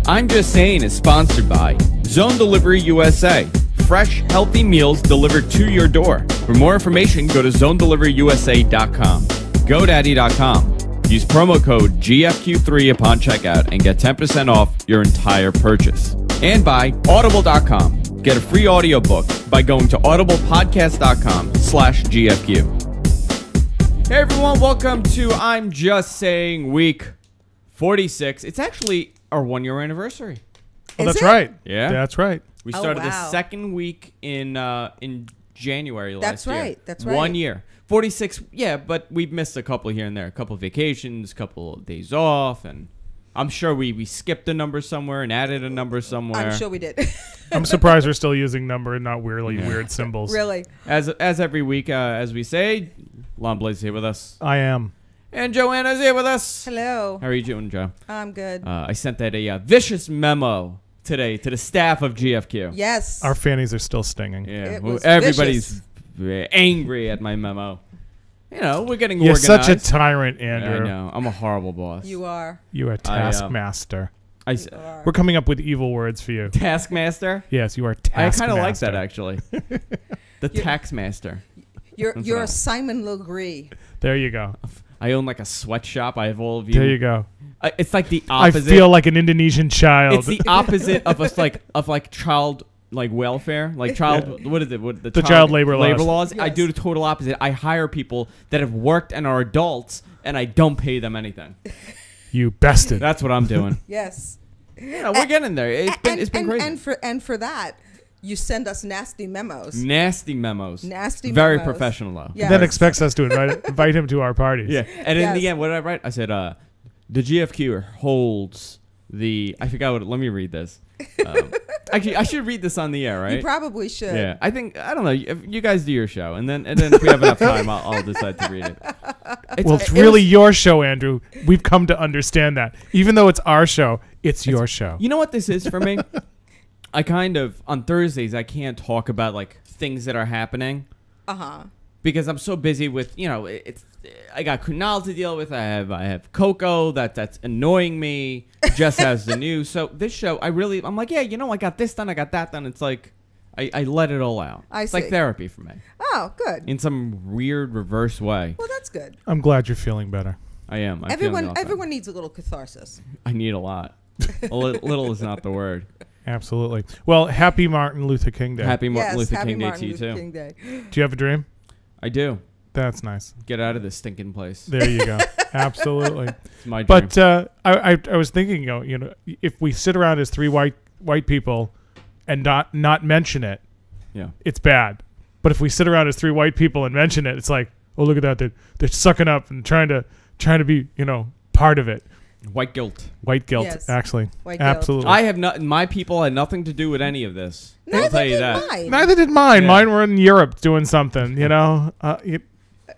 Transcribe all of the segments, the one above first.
I'm Just Saying is sponsored by Zone Delivery USA. Fresh, healthy meals delivered to your door. For more information, go to zonedeliveryusa.com. GoDaddy.com. Use promo code GFQ3 upon checkout and get 10% off your entire purchase. And by Audible.com. Get a free audiobook by going to audiblepodcast.com/GFQ. Hey everyone, welcome to I'm Just Saying week 46. It's actually our 1 year anniversary. Oh, that's right. Yeah. That's right. We started the second week in January last year. That's right. That's right. 1 year. 46, yeah, but we've missed a couple here and there. A couple of vacations, a couple of days off, and I'm sure we skipped a number somewhere and added a number somewhere. I'm sure we did. I'm surprised we're still using number and not weird symbols. Really? As every week, as we say, Lon Blaze is here with us. I am. And Joanna's here with us. Hello. How are you doing, Joe? I'm good. I sent that a vicious memo today to the staff of GFQ. Yes. Our fannies are still stinging. Yeah, It was everybody's angry at my memo. You know, we're getting You're organized. such a tyrant, Andrew. I know. I'm a horrible boss. You are. You are taskmaster. You are. We're coming up with evil words for you. Taskmaster? Yes, you are I taskmaster. kind of like that, actually. The Taxmaster. You're Simon Legree. There you go. I own like a sweatshop. I have all of you. There you go. It's like the opposite. I feel like an Indonesian child. It's the opposite of us, like child welfare, like child. What is it? What the child labor laws? Yes. I do the total opposite. I hire people that have worked and are adults, and I don't pay them anything. You bested. That's what I'm doing. Yes. You know, we're getting there. It's been crazy. And for that, you send us nasty memos. Nasty memos. Nasty Very memos. professional, though. Yes. Then expects us to invite him to our parties. Yeah. And in Yes. the end, what did I write? I said, the GFQ holds the... I forgot what... Let me read this. Actually, I should read this on the air, right? You probably should. Yeah. I don't know. If you guys do your show, and then if we have enough time, I'll decide to read it. It's really your show, Andrew. We've come to understand that. Even though it's our show, it's your show. You know what this is for me? I kind of... On Thursdays, I can't talk about, like, things that are happening. Uh-huh. Because I'm so busy with, you know, I got Kunal to deal with. I have Coco that's annoying me. Jess has the news. So this show, I'm like, yeah, you know, I got this done, I got that done. It's like I let it all out. It's like therapy for me. Oh, good. In some weird reverse way. Well, that's good. I'm glad you're feeling better. I am. Everyone needs a little catharsis. I need a lot. A little is not the word. Absolutely. Well, happy Martin Luther King Day. Happy Martin Luther happy King Day Martin to you Luther too. King Day. Do you have a dream? I do. That's nice. Get out of this stinking place. There you go. Absolutely. It's my dream. But I was thinking, you know, if we sit around as three white people and not mention it, yeah, it's bad. But if we sit around as three white people and mention it, it's like, oh, look at that. They're sucking up and trying to be, you know, part of it. White guilt. White guilt, Yes. actually. White guilt. Absolutely. I have not. My people had nothing to do with any of this. I'll tell you that. Mine. Neither did mine. Yeah. Mine were in Europe doing something, you know.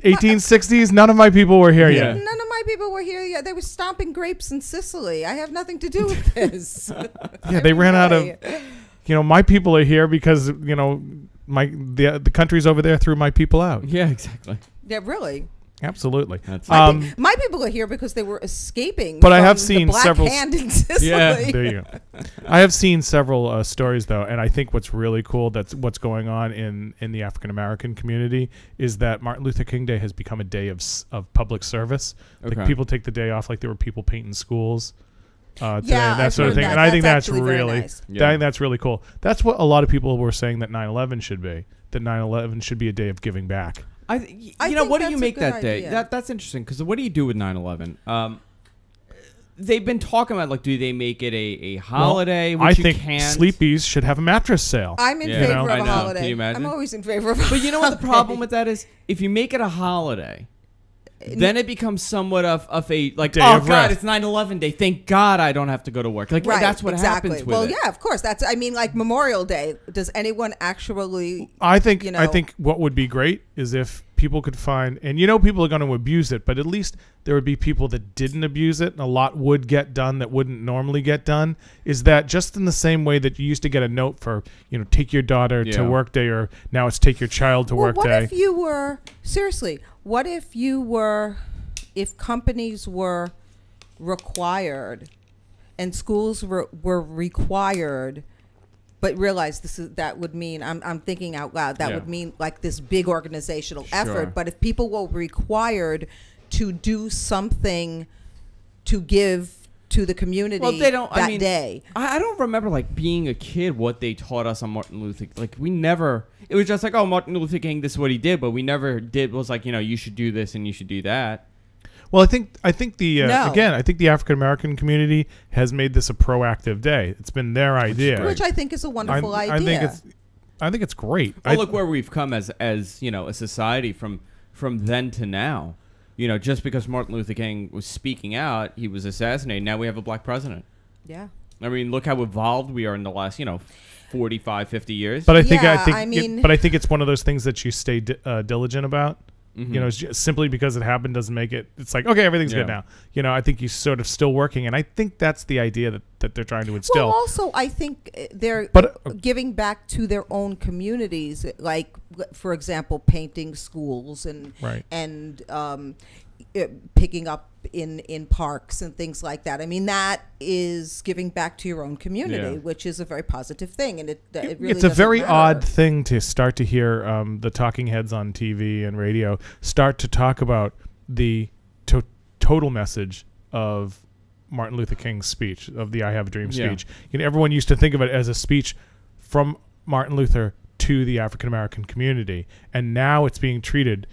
1860s, none of my people were here Yeah. yet. None of my people were here yet. They were stomping grapes in Sicily. I have nothing to do with this. Yeah, they ran out of, Really. you know, my people are here because, you know, the countries over there threw my people out. Yeah, exactly. Yeah, really. Absolutely. That's My people are here because they were escaping. But I from have the seen Black several- Hand in Sicily. Yeah. There you go. I have seen several stories, though, and I think what's really cool, that's what's going on in the African-American community, is that Martin Luther King Day has become a day of public service. Okay. Like, people take the day off like there were people painting schools today, Yeah, and that I've sort of heard thing. that. And I think that's actually very really, nice. Yeah. I think that's really cool. That's what a lot of people were saying that 9/11 should be, that 9/11 should be a day of giving back. You I know, think what do that's you a make good that day? idea. That's interesting, because what do you do with 9/11? They've been talking about, like, do they make it a holiday? Well, I which think you can't. Sleepies should have a mattress sale. I'm in Yeah. favor You know? of I a know. holiday. Can you imagine? I'm always in favor of a But you know what the holiday. problem with that is? If you make it a holiday, then it becomes somewhat of a, like, Day oh, of God, rest. it's 9/11 day. Thank God I don't have to go to work. Like, Right, that's what exactly. happens with well, it. yeah, of course. I mean, like Memorial Day. Does anyone actually? I think you know- I think what would be great is if people could find, and you know, people are going to abuse it, but at least there would be people that didn't abuse it, and a lot would get done that wouldn't normally get done. Is that just in the same way that you used to get a note for, you know, take your daughter to Yeah. work day, or now it's take your child to Well, work what day? if you were seriously? What if you were? If companies were required, and schools were required, but realize that would mean I'm thinking out loud. That would mean like this big organizational effort. But if people were required to do something to give to the community that day. I don't remember like being a kid what they taught us on Martin Luther. Like we never. It was just like, oh, Martin Luther King, this is what he did, but we never was like, you should do this and you should do that. Well, I think the I think the African American community has made this a proactive day. It's been their idea, which I think is a wonderful idea. I think it's great. Well, look where we've come as a society from then to now. Just because Martin Luther King was speaking out, he was assassinated. Now we have a black president. Yeah. I mean, look how evolved we are in the last, 45, 50 years. But I think it's one of those things that you stay diligent about. Mm-hmm. Simply because it happened doesn't make it. It's like, okay, everything's good now. I think he's sort of still working, and I think that's the idea that they're trying to instill. Well, also, I think they're giving back to their own communities, like, for example, painting schools and picking up in parks and things like that. I mean, that is giving back to your own community, which is a very positive thing. And it really it's a very matter. odd thing to start to hear the talking heads on TV and radio start to talk about the total message of Martin Luther King's speech, of the I Have a Dream speech. Everyone used to think of it as a speech from Martin Luther to the African American community. And now it's being treated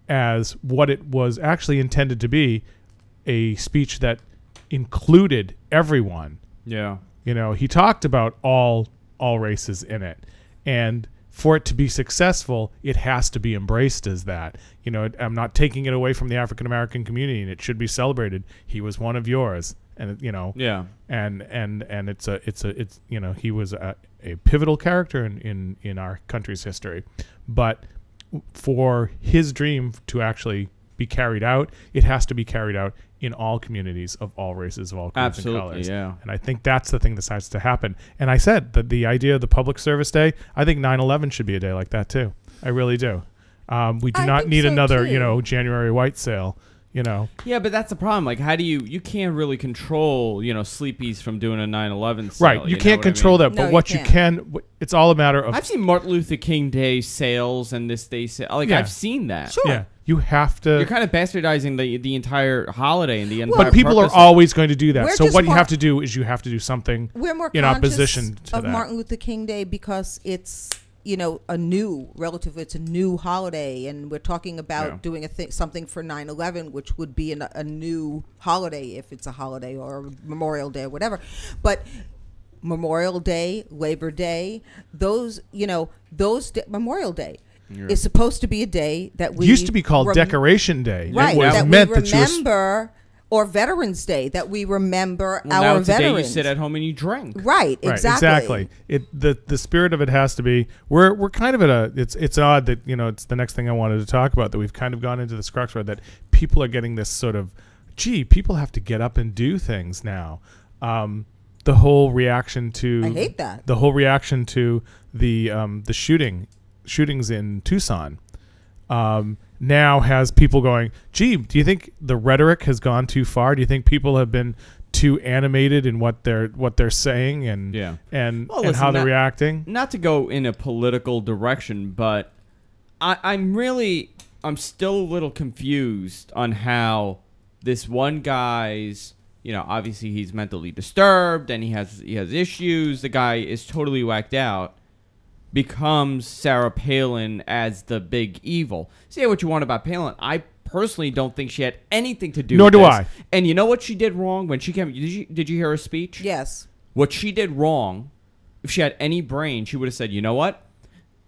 as what it was actually intended to be, a speech that included everyone. Yeah. He talked about all races in it. And for it to be successful, it has to be embraced as that. I'm not taking it away from the African American community, and it should be celebrated. He was one of yours. And and it's he was a pivotal character in our country's history. But for his dream to actually be carried out, it has to be carried out in all communities of all races, of all creeds and colors. Yeah. And I think that's the thing that has to happen. And I said that the idea of the public service day, I think 9/11 should be a day like that too. I really do. We do not need another, January white sale. Yeah, but that's the problem. Like, how do you can't really control, sleepies from doing a 9/11 sale. Right. You can't control that, but what you can, it's all a matter of. I've seen Martin Luther King Day sales and this day sale. Like, I've seen that. Sure. Yeah. You have to. You're kind of bastardizing the entire holiday and the entire. But people are always going to do that. So what you have to do is you have to do something in opposition to of Martin Luther King Day because it's a new holiday, and we're talking about doing something for 9/11, which would be a new holiday if it's a holiday or Memorial Day or whatever. But Memorial Day, Labor Day, Memorial Day. Is supposed to be a day that we used to be called Decoration Day, right? It was that meant we remember, or Veterans Day, that we remember our now it's veterans. A day you sit at home and you drink. Right, exactly. The spirit of it has to be. We're kind of at it's odd that it's the next thing I wanted to talk about, that we've kind of gone into this crux where that people are getting this sort of, people have to get up and do things now. The whole reaction to I hate that. The whole reaction to the shootings in Tucson now has people going, do you think the rhetoric has gone too far? Do you think people have been too animated in what they're saying and how they're reacting? Not to go in a political direction, but I'm still a little confused on how this one guy's, obviously he's mentally disturbed and he has issues. The guy is totally whacked out. Becomes Sarah Palin as the big evil. Say what you want about Palin. I personally don't think she had anything to do with this. Nor do I. And you know what she did wrong when she came? Did you hear her speech? Yes. What she did wrong, if she had any brain, she would have said, you know what?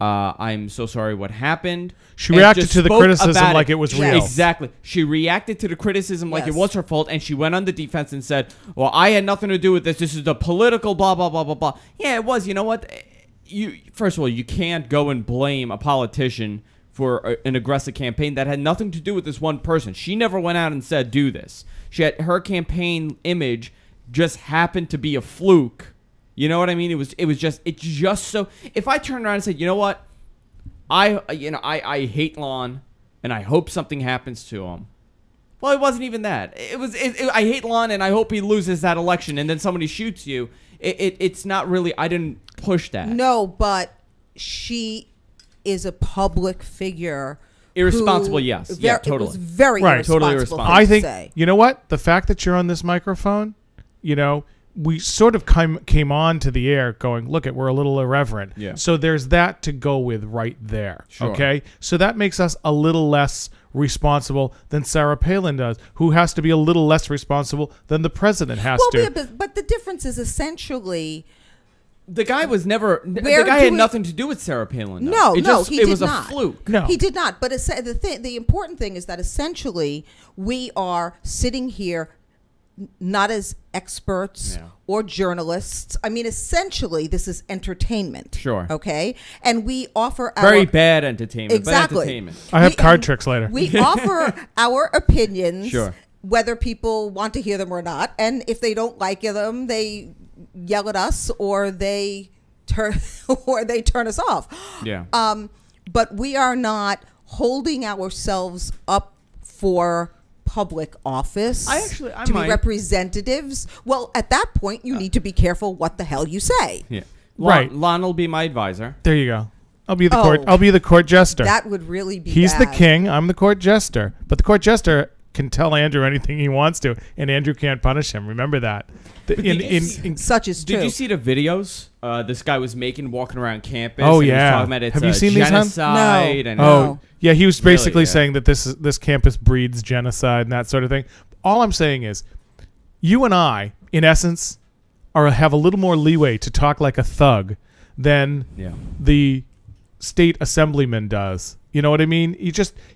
I'm so sorry what happened. She reacted to the criticism like it was real. Exactly. She reacted to the criticism like it was her fault, and she went on the defense and said, well, I had nothing to do with this. This is the political blah, blah, blah, blah, blah. Yeah, it was. You know what? First of all, you can't go and blame a politician for an aggressive campaign that had nothing to do with this one person. She never went out and said, do this. Her campaign image just happened to be a fluke. You know what I mean? It's just so. If I turned around and said, you know what, I hate Lon, and I hope something happens to him. Well, it wasn't even that. It was. I hate Lon, and I hope he loses that election, and then somebody shoots you. It's not really. I didn't push that. No, but she is a public figure. Irresponsible, yes. Yeah, totally. It was very Right. irresponsible. Totally irresponsible. I think, say. you know what? The fact that you're on this microphone, you know, we sort of came on to the air going, look, we're a little irreverent. Yeah. So there's that to go with right there. Sure. Okay? So that makes us a little less responsible than Sarah Palin does, who has to be a little less responsible than the president has to. Yeah, but the difference is essentially... The guy was never. The guy had nothing to do with Sarah Palin. No, he did was not. a fluke. No. He did not. But the important thing is that essentially we are sitting here not as experts or journalists. I mean, essentially, this is entertainment. Sure. Okay? And we offer our... Very bad entertainment. Exactly. But entertainment. I have card tricks later. We offer our opinions, Sure. whether people want to hear them or not. And if they don't like them, they yell at us or they turn us off. Yeah. But we are not holding ourselves up for public office to be representatives. Well, at that point, you need to be careful what the hell you say. Yeah. Right. Lon will be my advisor. There you go. I'll be the court. I'll be the court jester. That would really be He's the bad. king. I'm the court jester. But the court jester can tell Andrew anything he wants to, and Andrew can't punish him. Remember that. Such is true. Did you see the videos this guy was making walking around campus? Oh, and yeah. He was talking about it's Have you seen these, hon? genocide. No. And Oh, yeah. He was basically Really, yeah. saying that this campus breeds genocide and that sort of thing. All I'm saying is, you and I, in essence, have a little more leeway to talk like a thug than the state assemblyman does. You know what I mean?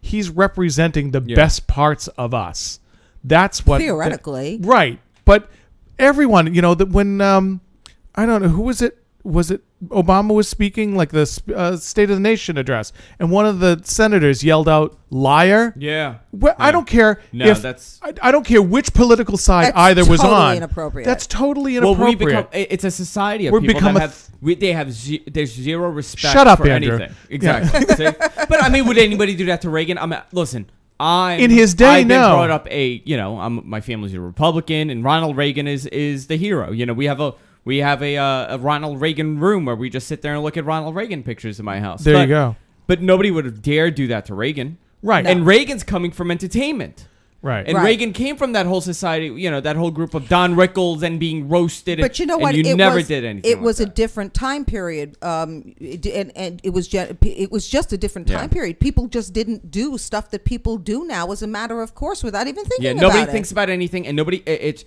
He's representing the best parts of us. That's what theoretically, right? But everyone, you know, that when I don't know who was it. Was it Obama was speaking like the State of the Nation address, and one of the senators yelled out "liar"? Yeah. Well, I don't care. No, that's I don't care which political side that's either was totally on. Inappropriate. That's totally inappropriate. It's a society of We're people become that there's zero respect Shut up, for Andrew. anything. Exactly. See? But I mean, would anybody do that to Reagan? Listen. In his day, I've been no. brought up my family's a Republican, and Ronald Reagan is the hero. You know, we have a Ronald Reagan room where we just sit there and look at Ronald Reagan pictures in my house. There you go. But nobody would have dared do that to Reagan. Right. And Reagan's coming from entertainment. Right. And Reagan came from that whole society, you know, that whole group of Don Rickles and being roasted. But you know what? And you never did anything. It was like a different time period, and it was just a different time period. People just didn't do stuff that people do now as a matter of course without even thinking about it. Nobody thinks about anything, and nobody. It's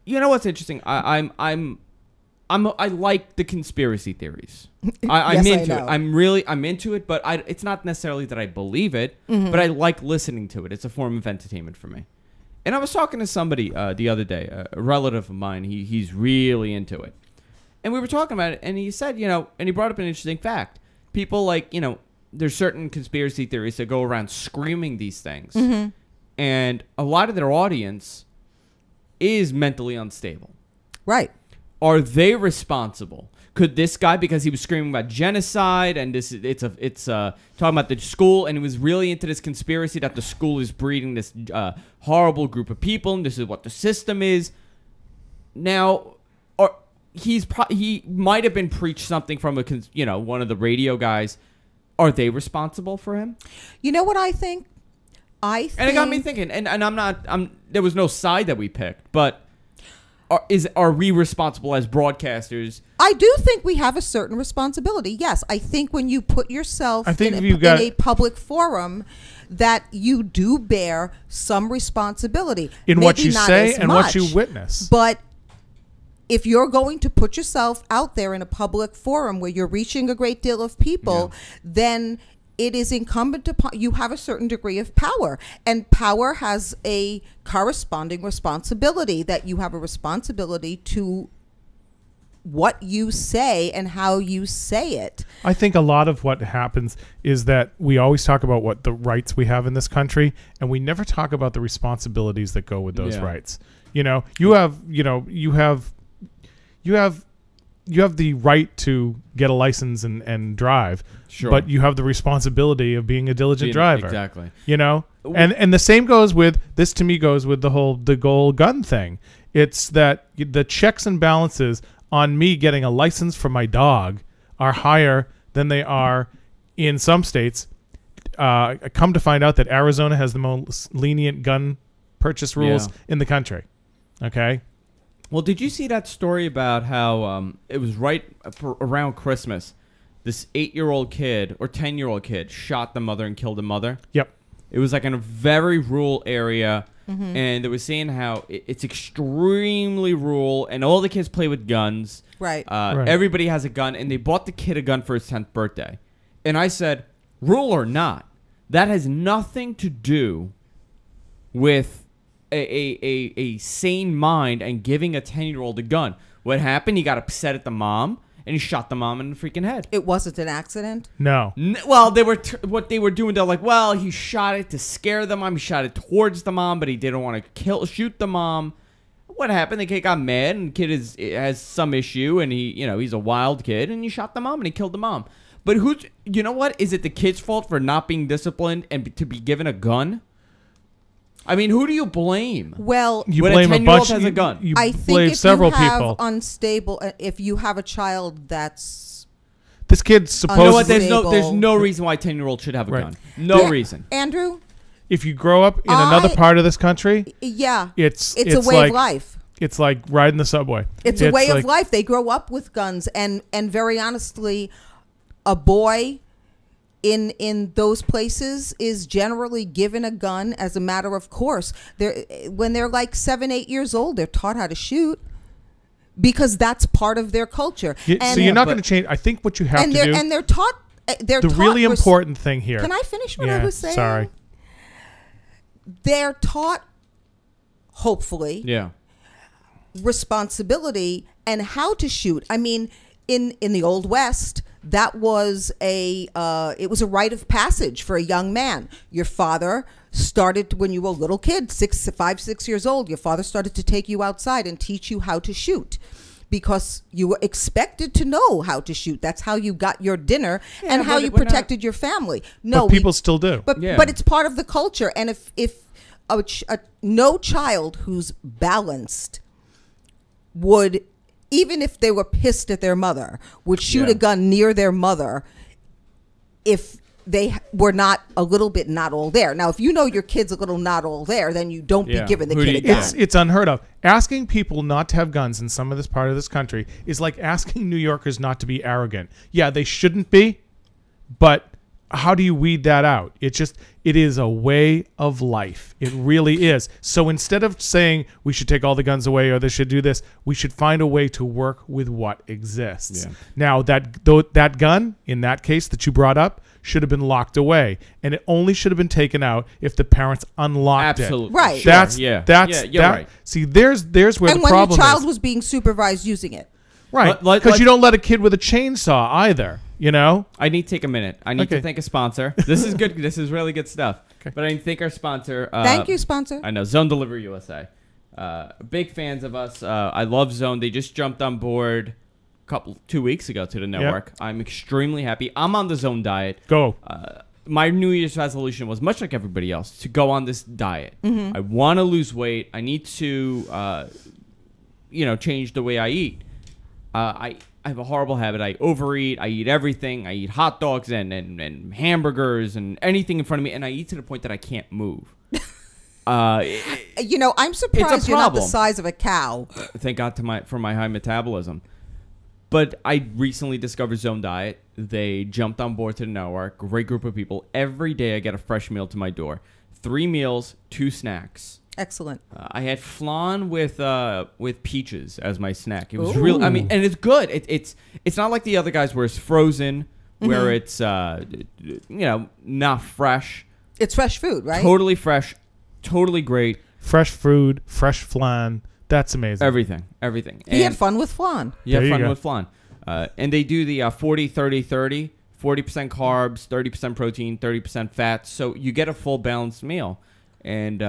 you know what's interesting? I like the conspiracy theories. I'm Yes, into it. I'm into it, but it's not necessarily that I believe it, but I like listening to it. It's a form of entertainment for me. And I was talking to somebody the other day, a relative of mine. He's really into it. And we were talking about it, and he said, you know, and he brought up an interesting fact. People there's certain conspiracy theories that go around screaming these things. Mm-hmm. And a lot of their audience is mentally unstable. Right. Are they responsible? Could this guy, because he was screaming about genocide and it's talking about the school, and he was really into this conspiracy that the school is breeding this horrible group of people, and this is what the system is. Now, he might have been preached something from one of the radio guys. Are they responsible for him? You know what I think? And it got me thinking. And there was no side that we picked, but. Are we responsible as broadcasters? I do think we have a certain responsibility. Yes, I think when you put yourself in a public forum, that you do bear some responsibility in Maybe what you not say as and much, what you witness. But if you're going to put yourself out there in a public forum where you're reaching a great deal of people, then it is incumbent upon you have a certain degree of power, and power has a corresponding responsibility, that you have a responsibility to what you say and how you say it. I think a lot of what happens is that we always talk about what the rights we have in this country, and we never talk about the responsibilities that go with those rights. You know, you have the right to get a license and drive, Sure. but you have the responsibility of being a diligent driver. Exactly. You know, and the same goes with this. To me, goes with the whole gun thing. It's that the checks and balances on me getting a license for my dog are higher than they are in some states. Come to find out that Arizona has the most lenient gun purchase rules in the country. Okay. Well, did you see that story about how it was right around Christmas? This 8-year-old kid or 10-year-old kid shot the mother and killed the mother. Yep. It was like in a very rural area, and they were saying how it's extremely rural, and all the kids play with guns. Right. Everybody has a gun, and they bought the kid a gun for his 10th birthday. And I said, rural or not, that has nothing to do with a sane mind and giving a 10-year-old a gun. What happened? He got upset at the mom, and he shot the mom in the freaking head. It wasn't an accident? No. Well, they were what they were doing. They're like, well, he shot it to scare the mom. He shot it towards the mom, but he didn't want to shoot the mom. What happened? The kid got mad, and the kid has some issue, and he's a wild kid, and he shot the mom, and he killed the mom. But you know what? Is it the kid's fault for not being disciplined and to be given a gun? I mean, who do you blame? Well, you when blame a 10-year-old has a gun. You I blame think if several you have people. if you have a child that's This kid's supposed. You know what? Unstable. There's no reason why a 10-year-old should have a gun. No reason. Andrew, if you grow up in another part of this country, it's a way like, of life. It's like riding the subway. It's a way of life. They grow up with guns, and very honestly, a boy in those places is generally given a gun as a matter of course. When they're like 7, 8 years old, they're taught how to shoot because that's part of their culture. So you're not going to change. I think what you have to do, and they're taught. The really important thing here. Can I finish what I was saying? Sorry. They're taught, hopefully, responsibility and how to shoot. I mean, in the Old West, that was it was a rite of passage for a young man. Your father started when you were a little kid, 5, 6 years old. Your father started to take you outside and teach you how to shoot because you were expected to know how to shoot. That's how you got your dinner and how you protected your family. No, but people still do. But it's part of the culture. And if no child who's balanced would, even if they were pissed at their mother, would shoot a gun near their mother if they were not a little bit not all there. Now, if you know your kid's a little not all there, then you don't be giving the kid a gun. It's unheard of. Asking people not to have guns in some of this part of this country is like asking New Yorkers not to be arrogant. Yeah, they shouldn't be, but how do you weed that out? It is a way of life. It really is. So instead of saying we should take all the guns away or they should do this, we should find a way to work with what exists. Yeah. Now, that gun, in that case that you brought up, should have been locked away. And it only should have been taken out if the parents unlocked it. Absolutely. Right. That's you're right. See, there's where the problem is. And when your child was being supervised using it. Right. Because you don't let a kid with a chainsaw either. You know, I need to take a minute. I need to thank a sponsor. This is good. This is really good stuff. Okay. But I need to thank our sponsor. Thank you, sponsor. I know, Zone Delivery USA. Big fans of us. I love Zone. They just jumped on board 2 weeks ago to the network. Yep. I'm extremely happy. I'm on the Zone diet. Go. My New Year's resolution was, much like everybody else, to go on this diet. I want to lose weight. I need to, change the way I eat. I have a horrible habit. I overeat. I eat everything. I eat hot dogs and hamburgers and anything in front of me, and I eat to the point that I can't move. I'm surprised you're not the size of a cow. Thank God for my high metabolism. But I recently discovered Zone Diet. They jumped on board to the network. Great group of people. Every day I get a fresh meal to my door. 3 meals, 2 snacks. Excellent. I had flan with peaches as my snack. It was real. I mean, and it's good. It's not like the other guys where it's frozen, where it's not fresh. It's fresh food, right? Totally fresh, totally great. Fresh food, fresh flan. That's amazing. Everything. He had fun with flan. You had fun with flan. And they do the 40-30-30, 40% carbs, 30% protein, 30% fat. So you get a full balanced meal. And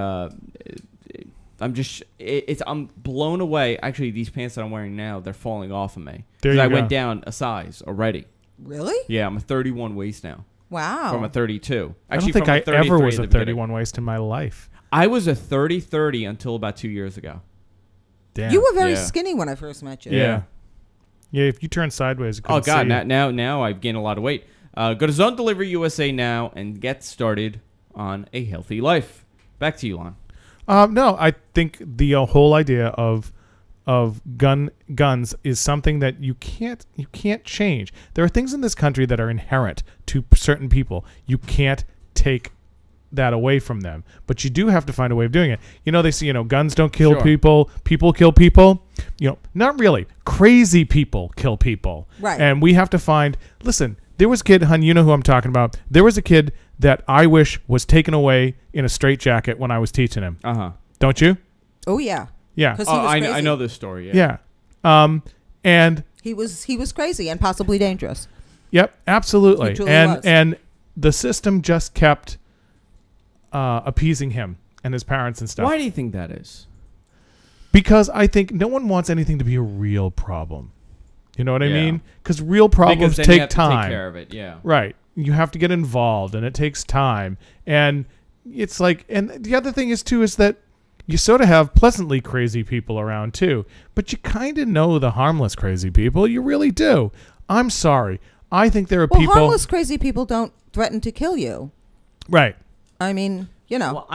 I'm blown away. Actually, these pants that I'm wearing now, they're falling off of me. There you I go. went down a size already. Really? Yeah, I'm a 31 waist now. Wow. From a 32. I don't Actually, think from I a 33 ever was at a the beginning. 31 waist in my life. I was a 30-30 until about 2 years ago. Damn. You were very Yeah. skinny when I first met you. Yeah. Yeah, if you turn sideways, Oh God! Now I've gained a lot of weight. Go to Zone Delivery USA now and get started on a healthy life. Back to you, Lon. No, I think the whole idea of guns is something that you can't change. There are things in this country that are inherent to certain people. You can't take that away from them, but you do have to find a way of doing it. They say, guns don't kill Sure. people kill people. Not really. Crazy people kill people. Right. And we have to find, listen, there was a kid, hun, you know who I'm talking about. There was a kid that I wish was taken away in a straitjacket when I was teaching him. Don't you? Oh yeah. Yeah. 'Cause he was crazy. I know this story. Yeah. Yeah. And He was crazy and possibly dangerous. yep, absolutely. He truly was. And the system just kept appeasing him and his parents and stuff. Why do you think that is? Because I think no one wants anything to be a real problem. You know what I Yeah. mean? Because real problems Because then you take have to time. take care of it. Yeah. Right. You have to get involved, and it takes time. And it's like, and the other thing is that you sort of have pleasantly crazy people around too, but you kind of know the harmless crazy people. You really do. I'm sorry. I think there are people. Harmless crazy people don't threaten to kill you. Right. I mean, Well,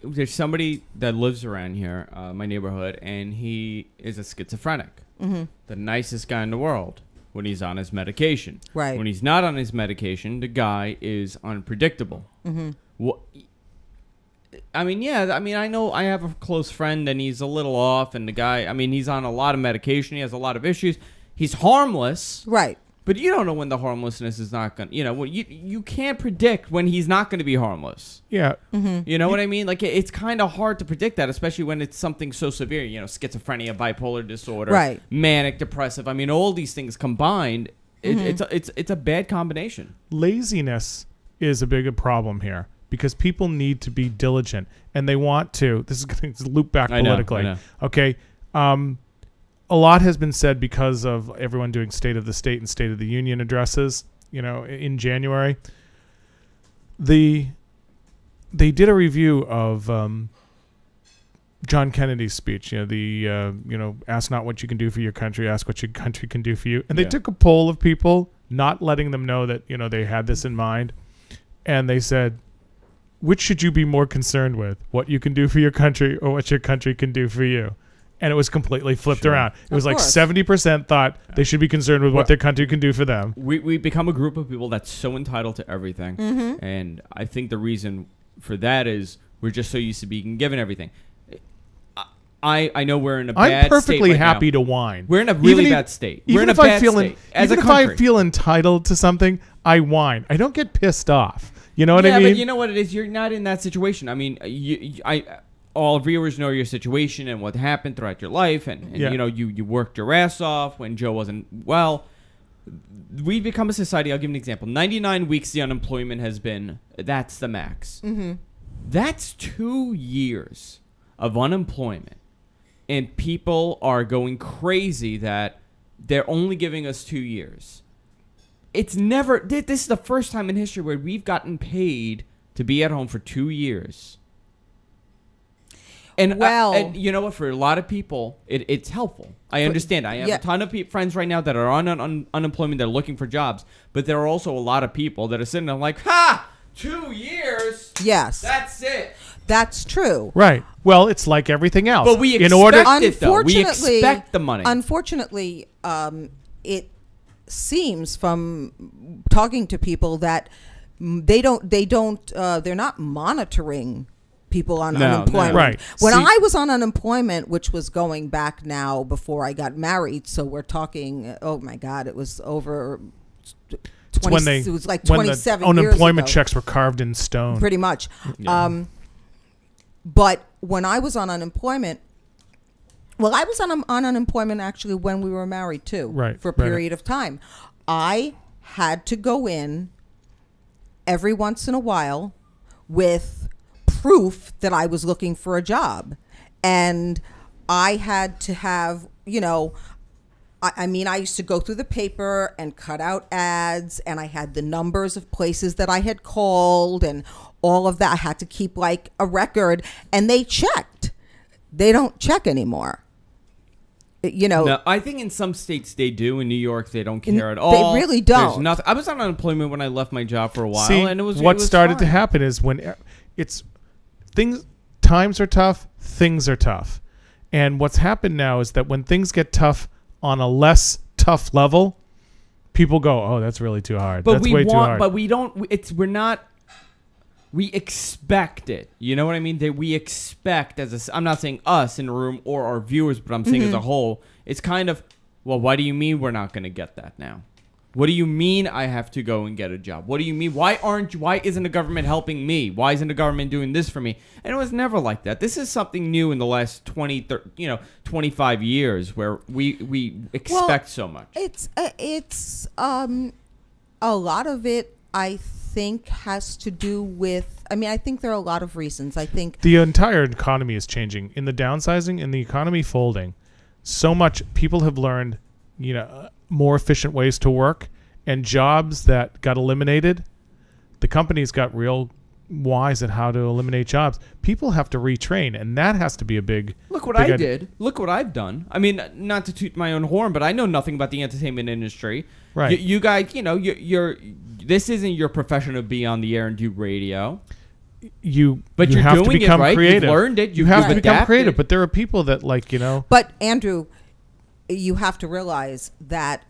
there's somebody that lives around here, my neighborhood, and he is a schizophrenic. Mm-hmm. The nicest guy in the world when he's on his medication. Right. When he's not on his medication, the guy is unpredictable. Mm-hmm. I know I have a close friend and he's a little off, and the guy, he's on a lot of medication. He has a lot of issues. He's harmless. right. But you don't know when the harmlessness is not going to, you can't predict when he's not going to be harmless. Yeah. Mm-hmm. You know what I mean? Like, it's kind of hard to predict that, especially when it's something so severe, schizophrenia, bipolar disorder, Right. manic depressive. All these things combined, it's a bad combination. Laziness is a big problem here because people need to be diligent and they want to. This is going to loop back politically. I know. Okay. A lot has been said because of everyone doing State of the State and State of the Union addresses, in January. They did a review of John Kennedy's speech, ask not what you can do for your country, ask what your country can do for you. And they took a poll of people, not letting them know that, they had this in mind. And they said, which should you be more concerned with? What you can do for your country or what your country can do for you? And it was completely flipped around. It was like 70% thought they should be concerned with what their country can do for them. We become a group of people that's so entitled to everything. Mm-hmm. And I think the reason for that is we're just so used to being given everything. I know we're in a bad state. I'm perfectly happy to whine. We're in a really bad state. We're in a bad state as a country. Even if I feel entitled to something, I whine. I don't get pissed off. You know what I mean? Yeah, but you know what it is? You're not in that situation. All viewers know your situation and what happened throughout your life, and you worked your ass off when Joe wasn't well. We've become a society. I'll give an example. 99 weeks the unemployment has been. That's the max. Mm-hmm. That's 2 years of unemployment, and people are going crazy that they're only giving us 2 years. It's never. This is the first time in history where we've gotten paid to be at home for 2 years. And you know what? For a lot of people, it's helpful. I understand. I have a ton of friends right now that are on unemployment. They're looking for jobs. But there are also a lot of people that are sitting there like, 2 years? Yes. That's it. That's true. Right. Well, it's like everything else. But we expect it, though. We expect the money. Unfortunately, it seems from talking to people that they're not monitoring people on unemployment. Right. When I was on unemployment, which was going back now before I got married, so we're talking, oh my God, it was over 20, it was like 27 years ago. Unemployment checks were carved in stone. Pretty much. Yeah. But when I was on unemployment, I was on unemployment actually when we were married too, right, for a period of time. I had to go in every once in a while with proof that I was looking for a job. and I had to have, I mean, I used to go through the paper and cut out ads, and I had the numbers of places that I had called and all of that. I had to keep like a record, and they checked. They don't check anymore. No, I think in some states they do. In New York, they don't care at all. They really don't. There's nothing. I was on unemployment when I left my job for a while, See, and it was what it was started to fine. happen is when times are tough, things are tough. And what's happened now is that when things get tough on a less tough level, people go, "Oh, that's really too hard. But that's we way too want, hard." but we don't. We're not. We expect it. You know what I mean? That we expect I'm not saying us in the room or our viewers, but I'm saying as a whole. It's kind of, well, why do you mean we're not going to get that now? What do you mean I have to go and get a job? What do you mean? Why isn't the government helping me? Why isn't the government doing this for me? And it was never like that. This is something new in the last 25 years where we expect so much. It's a lot of it, I think, has to do with, I think there are a lot of reasons. I think the entire economy is changing. In the downsizing and the economy folding, so much people have learned, more efficient ways to work, and jobs that got eliminated, the companies got real wise at how to eliminate jobs. People have to retrain, and that has to be a big... Look what I did. Look what I've done. I mean, not to toot my own horn, but I know nothing about the entertainment industry. Right. You guys, this isn't your profession to be on the air and do radio. But you you're have doing to become it, right? creative. You've learned it. You have to You've become adapted. creative, but there are people that But Andrew, you have to realize that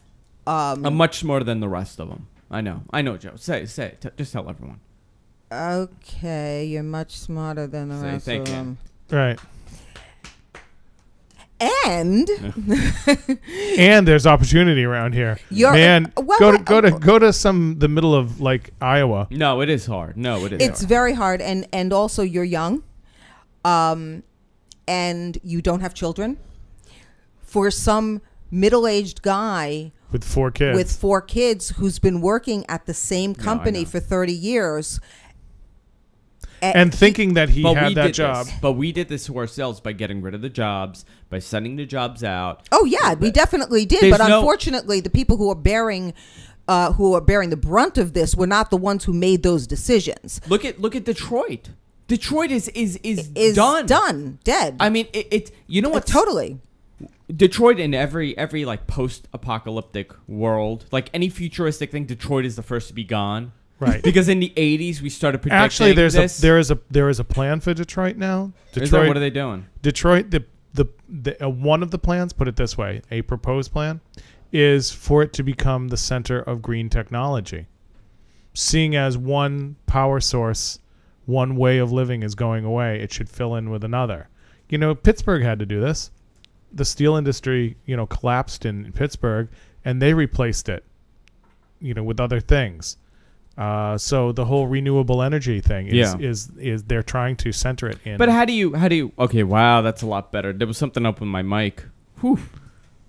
I'm much smarter than the rest of them. I know, Joe. Say it. Just tell everyone. Okay, you're much smarter than the rest of them. Right. And and there's opportunity around here. Man, go to the middle of like Iowa. No, it is hard. It's very hard, and also you're young, and you don't have children. For some middle-aged guy with 4 kids who's been working at the same company for 30 years. And thinking that he had that job. But we did this to ourselves by getting rid of the jobs, by sending the jobs out. Oh, yeah, we definitely did. But unfortunately, the people who are bearing the brunt of this were not the ones who made those decisions. Look at Detroit. Detroit is done. Dead. I mean, it you know what? Totally. Detroit in every like post-apocalyptic world, like any futuristic thing, Detroit is the first to be gone. Right. Because in the 80s we started predicting Actually, there is a plan for Detroit now. Detroit, what are they doing? Detroit, the one of the plans, put it this way, a proposed plan, is for it to become the center of green technology. Seeing as one power source, one way of living is going away, it should fill in with another. Pittsburgh had to do this. The steel industry, collapsed in Pittsburgh, and they replaced it, with other things. So the whole renewable energy thing is they're trying to center it in. But how do you? Okay, wow, that's a lot better. There was something up with my mic. Whew.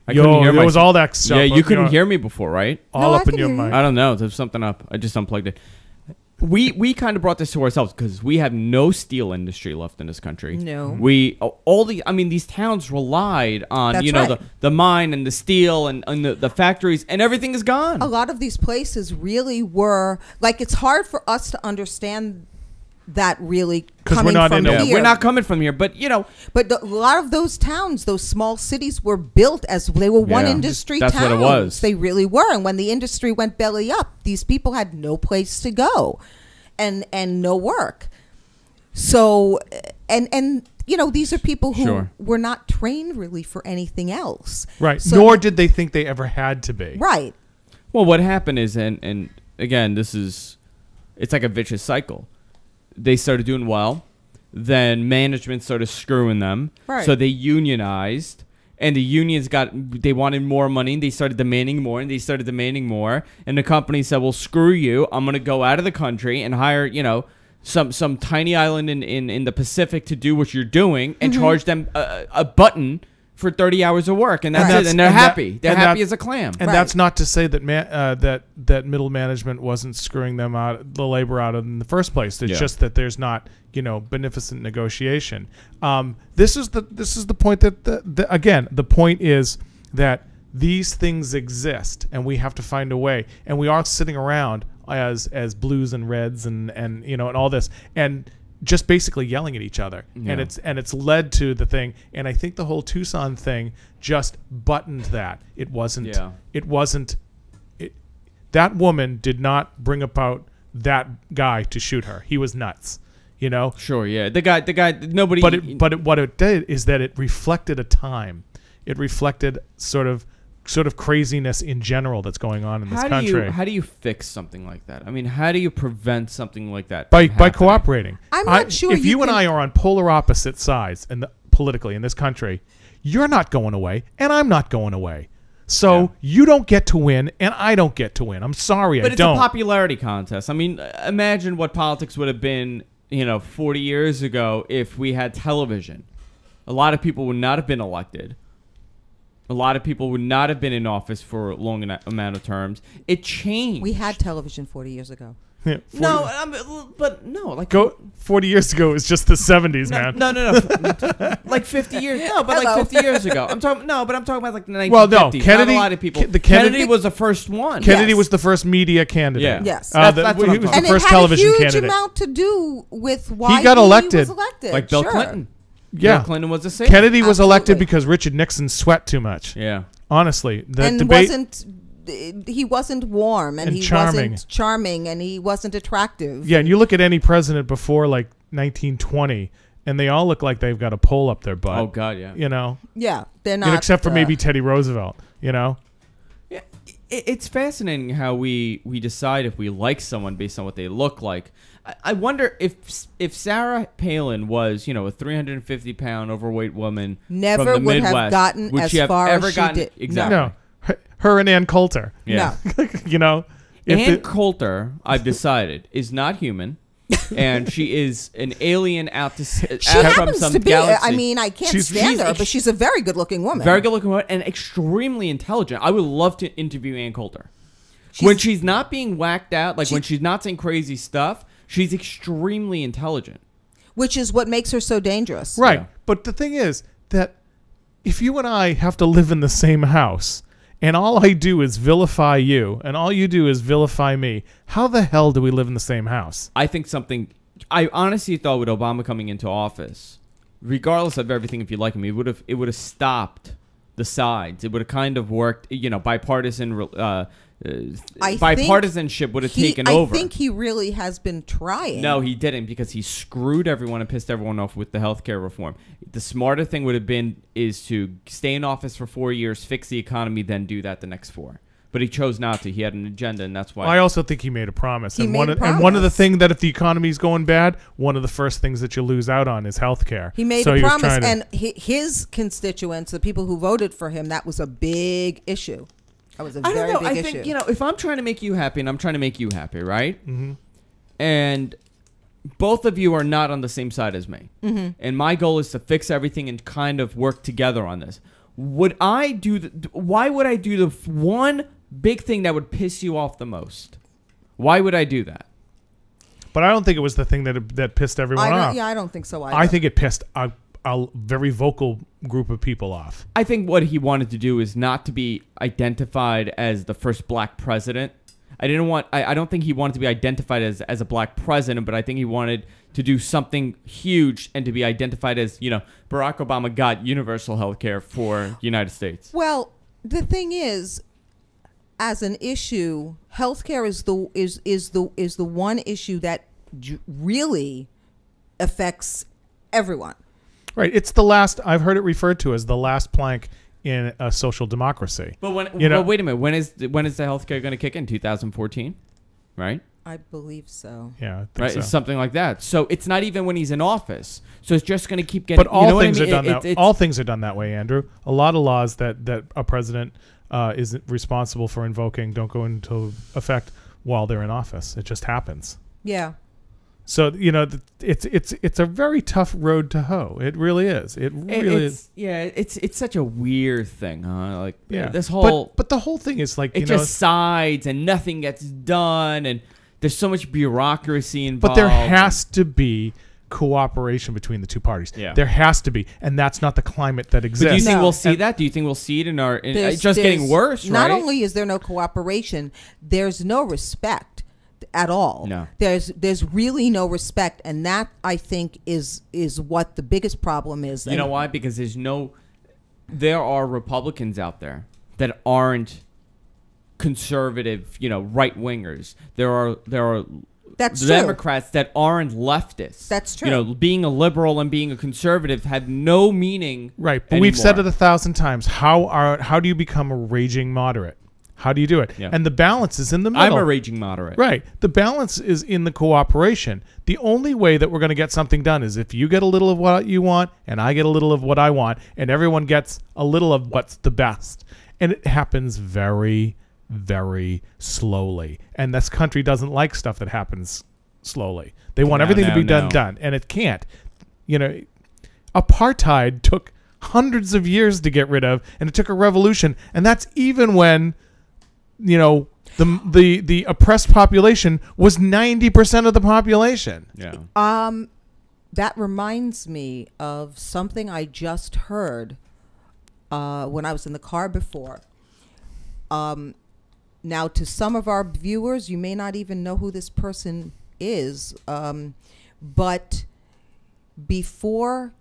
I couldn't hear there was all that stuff. Yeah, you couldn't hear me before, right? All up in your mic. I don't know. There's something up. I just unplugged it. We kind of brought this to ourselves because we have no steel industry left in this country. No. These towns relied on, the mine and the steel and the factories, and everything is gone. A lot of these places really were, like, it's hard for us to understand that really coming from here. We're not coming from here, but But a lot of those towns, those small cities, were built as they were one industry towns. That's what it was. They really were. And when the industry went belly up, these people had no place to go, and no work. So, and these are people who were not trained really for anything else. Right. So Nor did they think they ever had to be. Right. Well, what happened is, and again, it's like a vicious cycle. They started doing well, then management started screwing them, so they unionized, and the unions they wanted more money, and they started demanding more, and the company said, well, screw you, I'm going to go out of the country and hire, some tiny island in the Pacific to do what you're doing, and charge them a button for 30 hours of work, and that's Right. it, and they're happy. They're and happy that- as a clam. And Right. that's not to say that that middle management wasn't screwing them out, the labor out in the first place. It's just that there's not, beneficent negotiation. This is the point that again, the point is that these things exist, and we have to find a way. And we are sitting around as blues and reds and all this, and just basically yelling at each other. Yeah. And it's led to the thing. And I think the whole Tucson thing just buttoned that. It wasn't. That woman did not bring about that guy to shoot her. He was nuts. Sure, yeah. The guy. Nobody. But what it did is that it reflected a time. It reflected sort of craziness in general that's going on in this country. How do you fix something like that? I mean, how do you prevent something like that by from happening? cooperating. I'm not sure if you and I are on polar opposite sides politically in this country, you're not going away, and I'm not going away. So you don't get to win, and I don't get to win. I'm sorry, But I it's don't. a popularity contest. I mean, imagine what politics would have been, 40 years ago if we had television. A lot of people would not have been elected. A lot of people would not have been in office for a long amount of terms. It changed. We had television 40 years ago. Yeah, 40 years ago, it was just the 70s, man. No. Like 50 years. No, but like 50 years ago. I'm talking about like the 1950s. Well, no, Kennedy. Not a lot of people. Kennedy was the first one. Kennedy Yes. was the first media candidate. Yeah. Yes. That's what I'm he was talking the about. And first it had television a huge candidate. amount to do with why He got elected. was elected. Like Bill Sure. Clinton. Yeah. Bill Clinton was the same. Kennedy was elected Absolutely. because Richard Nixon sweat too much. Yeah. Honestly, the And debate. he wasn't warm, and And he charming. wasn't charming, and he wasn't attractive. Yeah, and you look at any president before like 1920, and they all look like they've got a pole up their butt. Oh God, yeah. Yeah, they're not. Except for maybe Teddy Roosevelt. Yeah, it's fascinating how we decide if we like someone based on what they look like. I wonder if Sarah Palin was, a 350-pound overweight woman Never from the would have Midwest, gotten would as she have far ever as she gotten, did. Exactly. No, her and Ann Coulter. Yeah. No. Ann Coulter, I've decided, is not human, and she is an alien out She from happens some to be. galaxy. I mean, I can't She's stand her, but she's a very good-looking woman. Very good looking woman and extremely intelligent. I would love to interview Ann Coulter. When she's not being whacked out, like when she's not saying crazy stuff, she's extremely intelligent. Which is what makes her so dangerous. Right. Yeah. But the thing is that if you and I have to live in the same house, and all I do is vilify you, and all you do is vilify me, how the hell do we live in the same house? I think I honestly thought with Obama coming into office, regardless of everything, if you like him, it would have stopped the sides. It would have kind of worked, bipartisanship would have taken over. I think he really has been trying. No, he didn't, because he screwed everyone and pissed everyone off with the healthcare reform. The smarter thing would have been is to stay in office for 4 years, fix the economy, then do that the next 4. But he chose not to. He had an agenda, and that's why. I also think he made a promise. He made a And one of the promise. things that if the economy's going bad, one of the first things that you lose out on is health care. He made So a was promise, trying to- and his constituents, the people who voted for him, that was a big issue. That was a I very don't know. big I issue. think, if I'm trying to make you happy and I'm trying to make you happy, right? Mm-hmm. And both of you are not on the same side as me. Mm-hmm. And my goal is to fix everything and kind of work together on this. Why would I do the one big thing that would piss you off the most? Why would I do that? But I don't think it was the thing that pissed everyone off. I don't think so either. I think it pissed a very vocal group of people off. I think what he wanted to do is not to be identified as the first black president. I don't think he wanted to be identified as a black president, but I think he wanted to do something huge and to be identified as, Barack Obama got universal health care for the United States. Well, the thing is, as an issue, healthcare is the one issue that really affects everyone. Right. It's the last. I've heard it referred to as the last plank in a social democracy. But wait a minute. When is the healthcare going to kick in? 2014, right? I believe so. Yeah, I think Right, so. it's something like that. So it's not even when he's in office. So it's just going to keep getting. But all things what I are mean? done all things are done that way, Andrew. A lot of laws that a president is responsible for invoking don't go into effect while they're in office. It just happens. Yeah. So it's a very tough road to hoe. It really is. It really is. Yeah, it's such a weird thing, huh? Like this but the whole thing is like it just sides and nothing gets done, and there's so much bureaucracy involved. But there has to be cooperation between the two parties. Yeah. There has to be, and that's not the climate that exists. But do you think we'll see that? Do you think we'll see it it's just getting worse, right? Not only is there no cooperation, there's no respect at all. No. There's really no respect, and that I think is what the biggest problem is. You know why? Because there are Republicans out there that aren't conservative, right wingers. There are That's true. Democrats that aren't leftists. That's true. Being a liberal and being a conservative have no meaning. Right, but we've said it 1,000 times. How do you become a raging moderate? How do you do it? Yeah. And the balance is in the middle. I'm a raging moderate. Right. The balance is in the cooperation. The only way that we're going to get something done is if you get a little of what you want and I get a little of what I want and everyone gets a little of what's the best. And it happens very, very slowly. And this country doesn't like stuff that happens slowly. They want everything to be done. And it can't. Apartheid took hundreds of years to get rid of, and it took a revolution. And that's even when the oppressed population was 90% of the population. Yeah. That reminds me of something I just heard when I was in the car before. Now, to some of our viewers, you may not even know who this person is, but before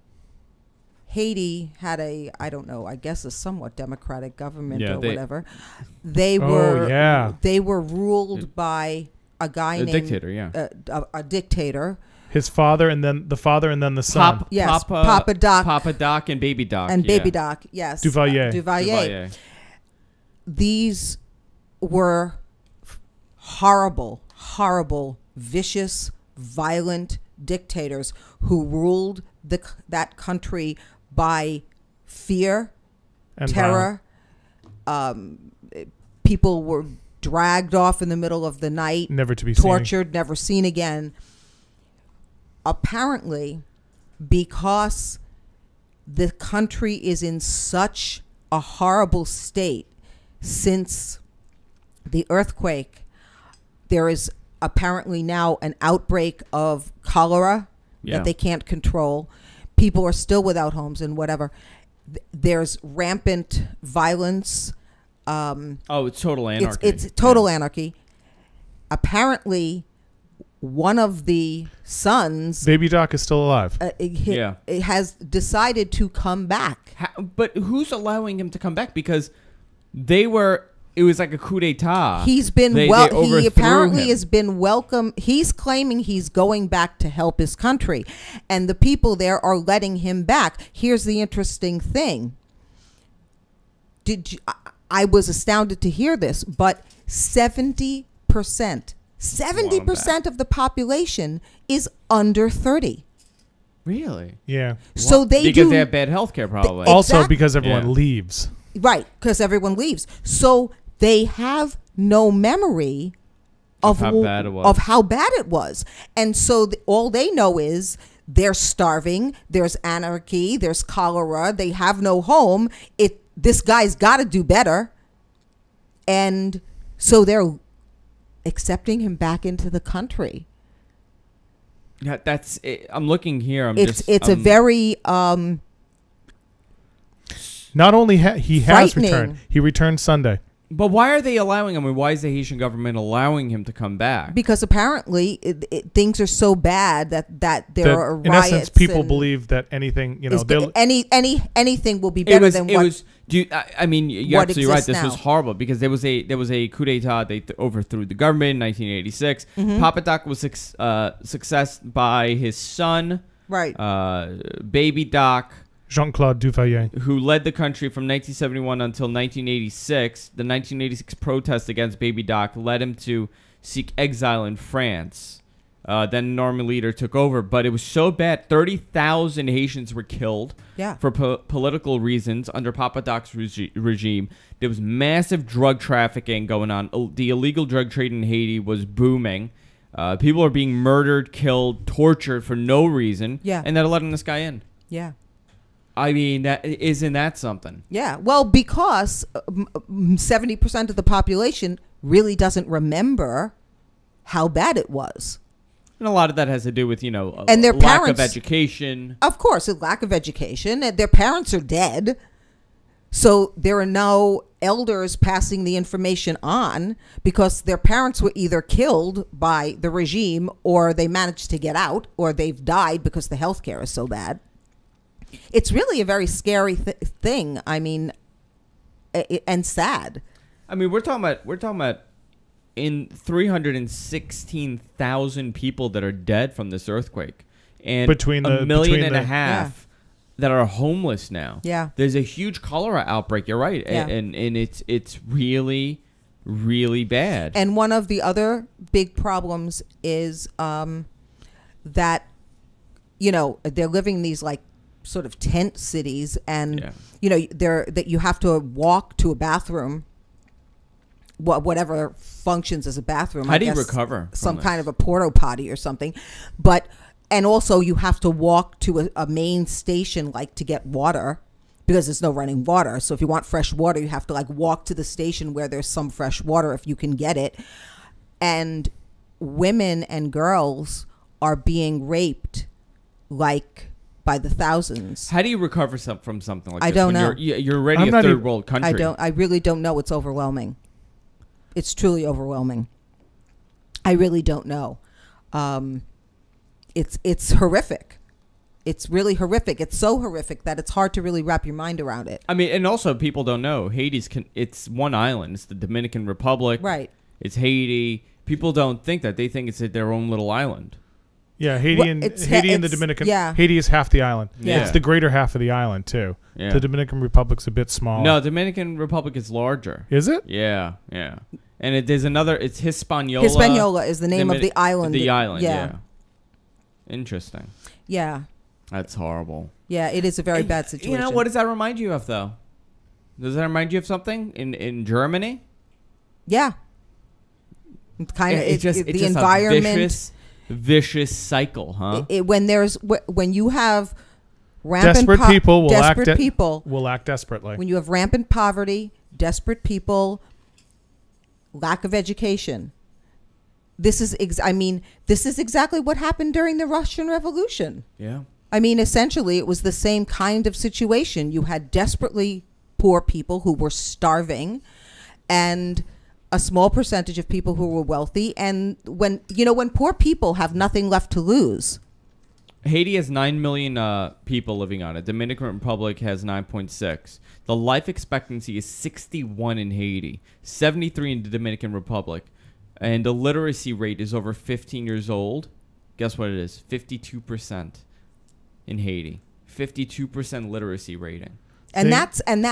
Haiti had I guess a somewhat democratic government whatever. They were ruled by a guy named dictator, a dictator. His father and then the father and then the son. Papa Doc. Papa Doc and Baby Doc. Baby Doc, yes. Duvalier. These were horrible, vicious, violent dictators who ruled that country by fear, and terror. People were dragged off in the middle of the night, never to be tortured, never seen again. Apparently, because the country is in such a horrible state since the earthquake, there is apparently now an outbreak of cholera that they can't control. People are still without homes and whatever. There's rampant violence. It's total anarchy. It's total anarchy. Apparently, one of the sons, Baby Doc, is still alive. Has decided to come back. But who's allowing him to come back? Because it was like a coup d'etat. He's been he apparently has been welcome. He's claiming he's going back to help his country, and the people there are letting him back. Here's the interesting thing. I was astounded to hear this, but 70% of the population is under 30. Really? Yeah. So because they have bad health care, probably. Also because everyone leaves. Right, because everyone leaves. So they have no memory of how bad it was. And so all they know is they're starving, there's anarchy, there's cholera, they have no home. This guy's got to do better. And so they're accepting him back into the country. Yeah, that's it. I'm looking here. It's a very not only he has returned, he returned Sunday. But why are they allowing him? I mean, why is the Haitian government allowing him to come back? Because apparently things are so bad that there are riots. In essence, people believe that anything, anything will be better than what. You're absolutely right. This was horrible because there was a coup d'état. They overthrew the government in 1986. Mm-hmm. Papa Doc was successed by his son, right? Baby Doc. Jean-Claude Duvalier, who led the country from 1971 until 1986. The 1986 protest against Baby Doc led him to seek exile in France. Then Norman Leader took over, but it was so bad. 30,000 Haitians were killed for political reasons under Papa Doc's regime. There was massive drug trafficking going on. The illegal drug trade in Haiti was booming. People are being murdered, killed, tortured for no reason. Yeah. And they're letting this guy in. Yeah. I mean, isn't that something? Yeah. Well, because 70% of the population really doesn't remember how bad it was. And a lot of that has to do with, And their lack parents, of education. Of course, a lack of education. And their parents are dead. So there are no elders passing the information on because their parents were either killed by the regime or they managed to get out or they've died because the healthcare is so bad. It's really a very scary thing. I mean, and sad. I mean, we're talking about in 316,000 people that are dead from this earthquake, and between a million and a half that are homeless now. Yeah, there's a huge cholera outbreak. You're right, yeah. and it's really, really bad. And one of the other big problems is that they're living in these like sort of tent cities, and that you have to walk to a bathroom, whatever functions as a bathroom. How do you recover? Some kind of a porta potty or something, and also you have to walk to a main station like to get water because there's no running water. So if you want fresh water, you have to like walk to the station where there's some fresh water if you can get it. And women and girls are being raped like by the thousands. How do you recover from something like this? I don't know. You're already a third world country. I really don't know. It's overwhelming. It's truly overwhelming. I really don't know. It's horrific. It's really horrific. It's so horrific that it's hard to really wrap your mind around it. I mean, and also people don't know it's one island. It's the Dominican Republic. Right. It's Haiti. People don't think that. They think it's their own little island. Yeah, Haiti and the Dominican. Yeah. Haiti is half the island. Yeah. It's the greater half of the island too. Yeah. The Dominican Republic's a bit smaller. No, Dominican Republic is larger. Is it? Yeah, yeah. And there's another. It's Hispaniola. Hispaniola is the name of the island. The island. Yeah. Interesting. Yeah. That's horrible. Yeah, it is a very bad situation. What does that remind you of, though? Does that remind you of something in Germany? Yeah. It's kind of it's just the environment. A vicious cycle, huh? When you have rampant desperate people will act desperately. When you have rampant poverty, desperate people, lack of education. This is exactly what happened during the Russian Revolution. Yeah. I mean, essentially, it was the same kind of situation. You had desperately poor people who were starving, and a small percentage of people who were wealthy. And when poor people have nothing left to lose. Haiti has 9 million people living on it. Dominican Republic has 9.6. The life expectancy is 61 in Haiti, 73 in the Dominican Republic, and the literacy rate is over 15 years old. Guess what it is? 52% in Haiti. 52% literacy rating. And that's probably,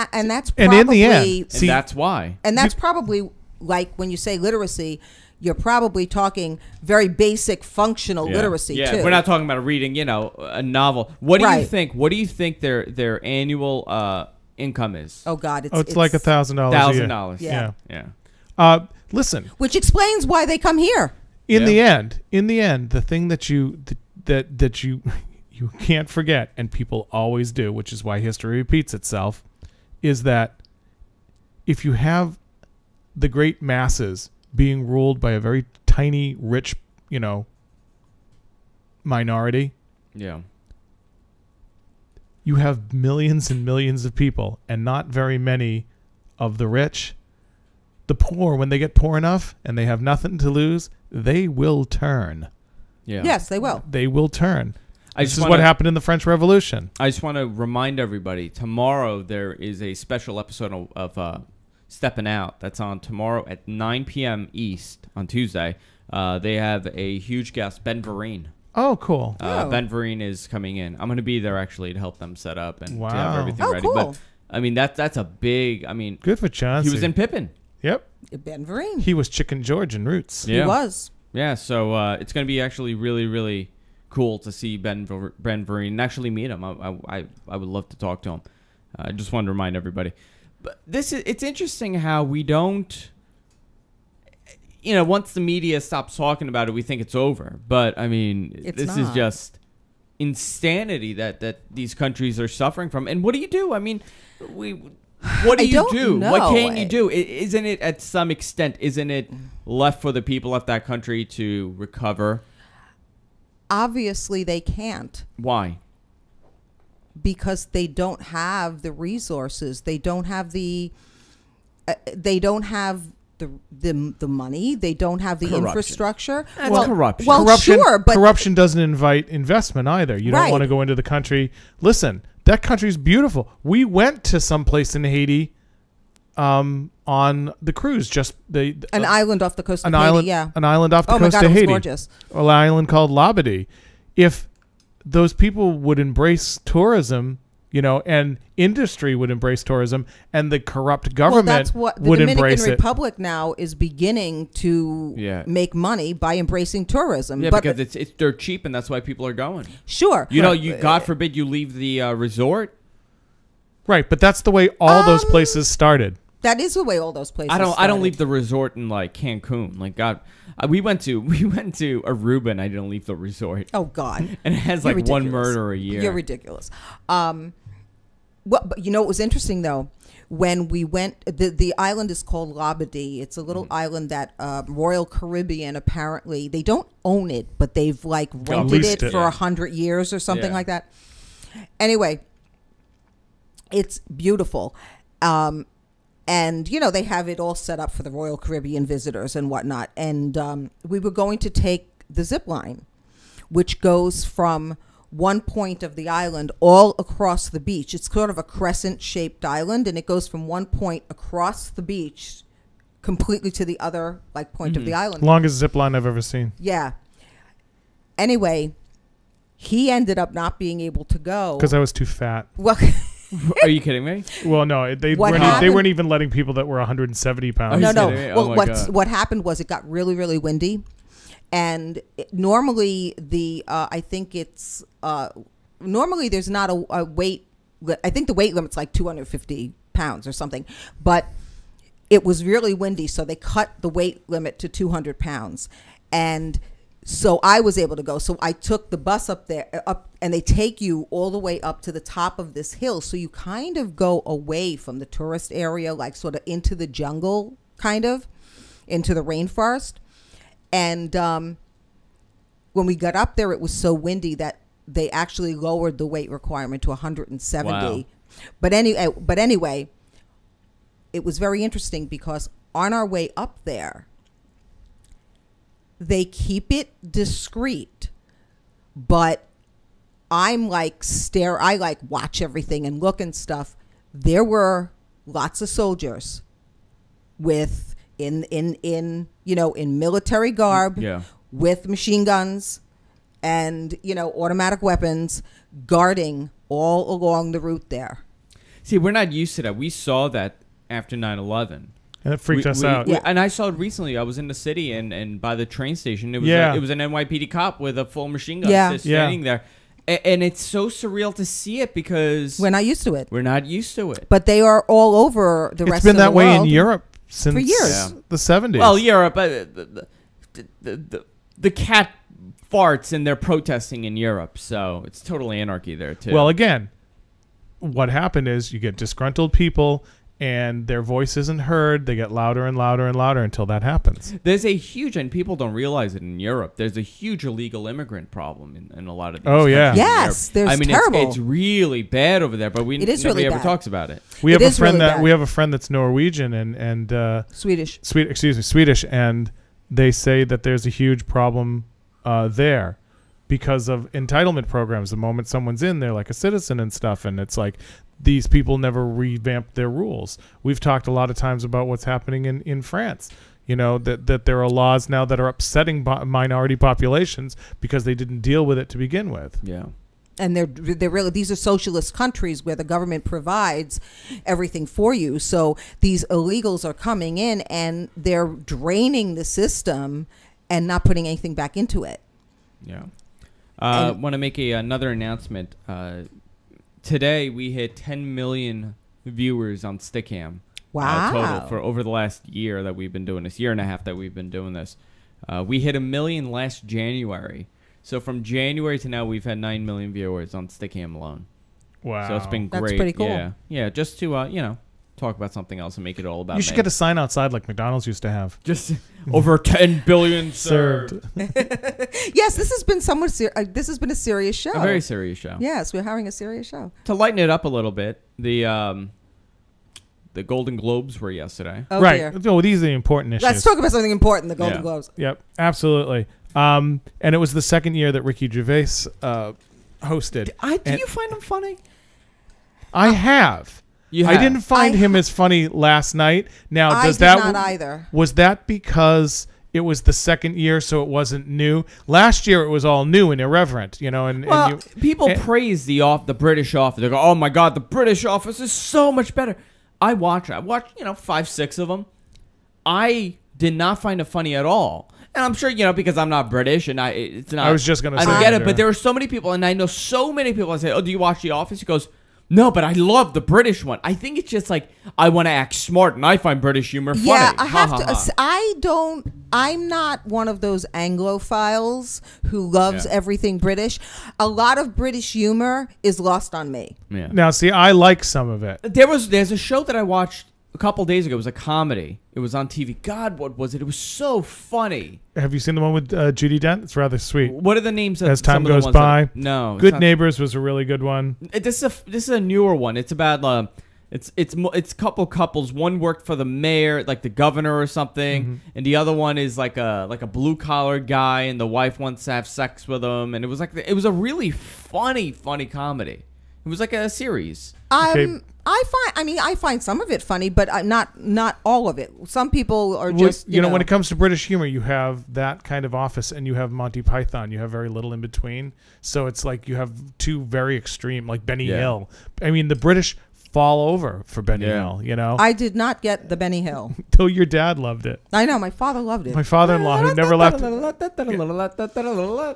and in the end, that's why. And that's probably, like when you say literacy, you're probably talking very basic functional literacy too. Yeah, we're not talking about reading, a novel. What do you think? What do you think their annual income is? Oh God, it's like $1,000. $1,000. Yeah. Listen, which explains why they come here. In the end, the thing that you can't forget, and people always do, which is why history repeats itself, is that if you have the great masses being ruled by a very tiny, rich, minority, you have millions and millions of people, and not very many of the rich. The poor, when they get poor enough and they have nothing to lose, they will turn. Yeah. Yes, they will. They will turn. This is what happened in the French Revolution. I just want to remind everybody, tomorrow there is a special episode of Stepping Out that's on tomorrow at 9 p.m. East on Tuesday. They have a huge guest, Ben Vereen. Oh, cool. Ben Vereen is coming in. I'm going to be there actually to help them set up and to have everything ready. Cool. But I mean, that's a big, good for Chauncey. He was in Pippin. Yep. Ben Vereen. He was Chicken George in Roots. Yeah. He was. Yeah, so it's going to be actually really, really cool to see Ben Vereen and actually meet him. I would love to talk to him. I just wanted to remind everybody. But it's interesting how we don't, once the media stops talking about it, we think it's over. But I mean, this is just insanity that these countries are suffering from. And what do you do? I mean, what do you do? Know. What can you do? Isn't it, at some extent, isn't it left for the people of that country to recover? Obviously, they can't. Why? Because they don't have the resources. They don't have the. They don't have the money. They don't have the infrastructure. Well, corruption. Well, sure, but corruption doesn't invite investment either. You don't want to go into the country. Listen, that country's beautiful. We went to some place in Haiti on the cruise, just an island off the coast of Haiti. An island off the coast of Haiti. It was gorgeous. An island called Labadee. If those people would embrace tourism, and industry would embrace tourism, and the corrupt government that's what the would Dominican embrace Republic now is beginning to make money by embracing tourism. Yeah, because they're cheap, and that's why people are going. Sure. God forbid you leave the resort. Right, but that's the way all those places started. That is the way all those places started. I don't leave the resort in like Cancun. Like God, we went to Aruba, and I didn't leave the resort. Oh God. And it has like one murder a year. You're ridiculous. But it was interesting though. When we went, the island is called Labadee. It's a little island that Royal Caribbean, apparently they don't own it, but they've like rented it for 100 years or something like that. Anyway, it's beautiful. And, they have it all set up for the Royal Caribbean visitors and whatnot. And we were going to take the zip line, which goes from one point of the island all across the beach. It's sort of a crescent-shaped island, and it goes from one point across the beach completely to the other point of the island. Longest zip line I've ever seen. Yeah. Anyway, he ended up not being able to go. Because I was too fat. Well... Are you kidding me? Well, no, they weren't even letting people that were 170 pounds. No. Well, what happened was it got really, really windy, and normally I think it's normally there's not a weight. I think the weight limit's like 250 pounds or something, but it was really windy, so they cut the weight limit to 200 pounds, and so I was able to go. So I took the bus up there, and they take you all the way up to the top of this hill. So you kind of go away from the tourist area, like sort of into the jungle, kind of, into the rainforest. And when we got up there, it was so windy that they actually lowered the weight requirement to 170. Wow. But anyway, it was very interesting because on our way up there, they keep it discreet, but I'm like I like watch everything and look and stuff. There were lots of soldiers with in military garb, with machine guns and automatic weapons guarding all along the route there. See, we're not used to that. We saw that after 9/11. And it freaked us out. And I saw it recently. I was in the city, and by the train station, it was an NYPD cop with a full machine gun just standing there. And it's so surreal to see it because we're not used to it. We're not used to it. But they are all over the rest of the world. It's been that way in Europe since for years. The 70s. Well, Europe, the cat farts and they're protesting in Europe, so it's total anarchy there too. Well, again, what happened is you get disgruntled people and their voice isn't heard. They get louder and louder and louder until that happens. There's a huge, and people don't realize it in Europe, there's a huge illegal immigrant problem in a lot of these countries. Yes, there's terrible. It's really bad over there, but nobody ever talks about it. We have a friend that's Norwegian and Swedish. Swedish, and they say that there's a huge problem there because of entitlement programs. The moment someone's in, they're like a citizen and stuff, and it's like these people never revamped their rules. We've talked a lot of times about what's happening in France. That there are laws now that are upsetting minority populations because they didn't deal with it to begin with. Yeah. And they're really, these are socialist countries where the government provides everything for you. So these illegals are coming in and they're draining the system and not putting anything back into it. Yeah. I want to make another announcement. Today we hit 10 million viewers on Stickam. Wow. Total for over the last year that we've been doing this, year and a half that we've been doing this. We hit 1 million last January. So from January to now, we've had 9 million viewers on Stickam alone. Wow. So it's been great. That's pretty cool. Yeah, yeah, just to, talk about something else and make it all about You should me. get a sign outside like McDonald's used to have. Just over 10 billion served. Yes, this has been this has been a serious show. A very serious show. Yes, we're having a serious show. To lighten it up a little bit, the Golden Globes were yesterday. Oh, right. dear. Oh, these are the important issues. Let's talk about something important, the Golden Globes. Yep, absolutely. And it was the second year that Ricky Gervais hosted. Do you find them funny? I have. I didn't find him as funny last night. Now, I did not either. Was that because it was the second year, so it wasn't new? Last year, it was all new and irreverent, And people praise the British Office. They go, "Oh my God, the British Office is so much better." I watched 5, 6 of them. I did not find it funny at all. And I'm sure, because I'm not British and it's not. I was just going to say I don't get it, but there are so many people, and I know so many people that say, "Oh, do you watch The Office?" He goes, "No, but I love the British one." I think it's just like, I want to act smart, and I find British humor funny. Yeah, I have to. I'm not one of those Anglophiles who loves everything British. A lot of British humor is lost on me. Yeah. Now, see, I like some of it. There's a show that I watched a couple days ago. It was a comedy. It was on TV. God, what was it? It was so funny. Have you seen the one with Judi Dench? It's rather sweet. What are the names of As time some of the goes ones by? No. Good Neighbors was a really good one. This is a newer one. It's about it's couple couples. One worked for the mayor, like the governor or something, and the other one is like a blue collar guy, and the wife wants to have sex with him, and it was a really funny comedy. It was like a series. Okay. I find some of it funny, but not all of it. Some people are just when it comes to British humor, you have that kind of Office, and you have Monty Python. You have very little in between, so it's like you have two very extreme, like Benny Hill. I mean, the British fall over for Benny Hill. I did not get the Benny Hill. Till your dad loved it. I know, my father loved it. My father-in-law, who never left.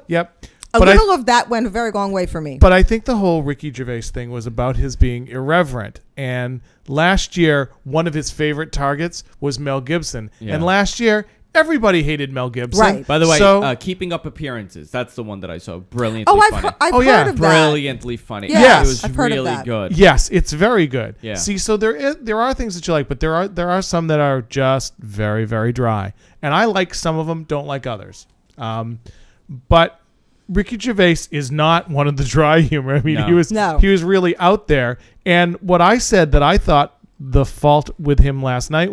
Yep. A little of that went a very long way for me. But I think the whole Ricky Gervais thing was about his being irreverent. And last year, one of his favorite targets was Mel Gibson. Yeah. And last year, everybody hated Mel Gibson. Right. By the way, Keeping Up Appearances. That's the one that I saw. Brilliantly funny. I've heard of that. Brilliantly funny. Yes, it was I've heard of really that. good. Yes, it's very good. Yeah. See, so there are things that you like, but there are some that are just very, very dry. And I like some of them, don't like others. But Ricky Gervais is not one of the dry humor. I mean, he was really out there. And what I said that I thought the fault with him last night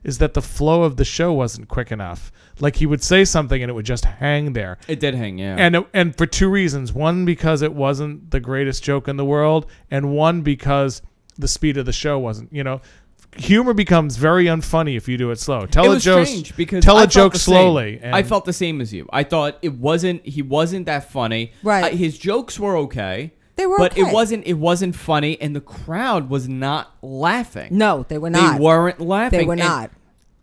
is that the flow of the show wasn't quick enough. Like, he would say something and it would just hang there. It did hang, yeah. And for two reasons. One, because it wasn't the greatest joke in the world, and one, because the speed of the show wasn't, humor becomes very unfunny if you do it slow. Tell a joke slowly. I felt the same as you. I thought he wasn't that funny. Right. His jokes were okay. They were but okay. it wasn't funny, and the crowd was not laughing. No, they were not. They weren't laughing. They were not.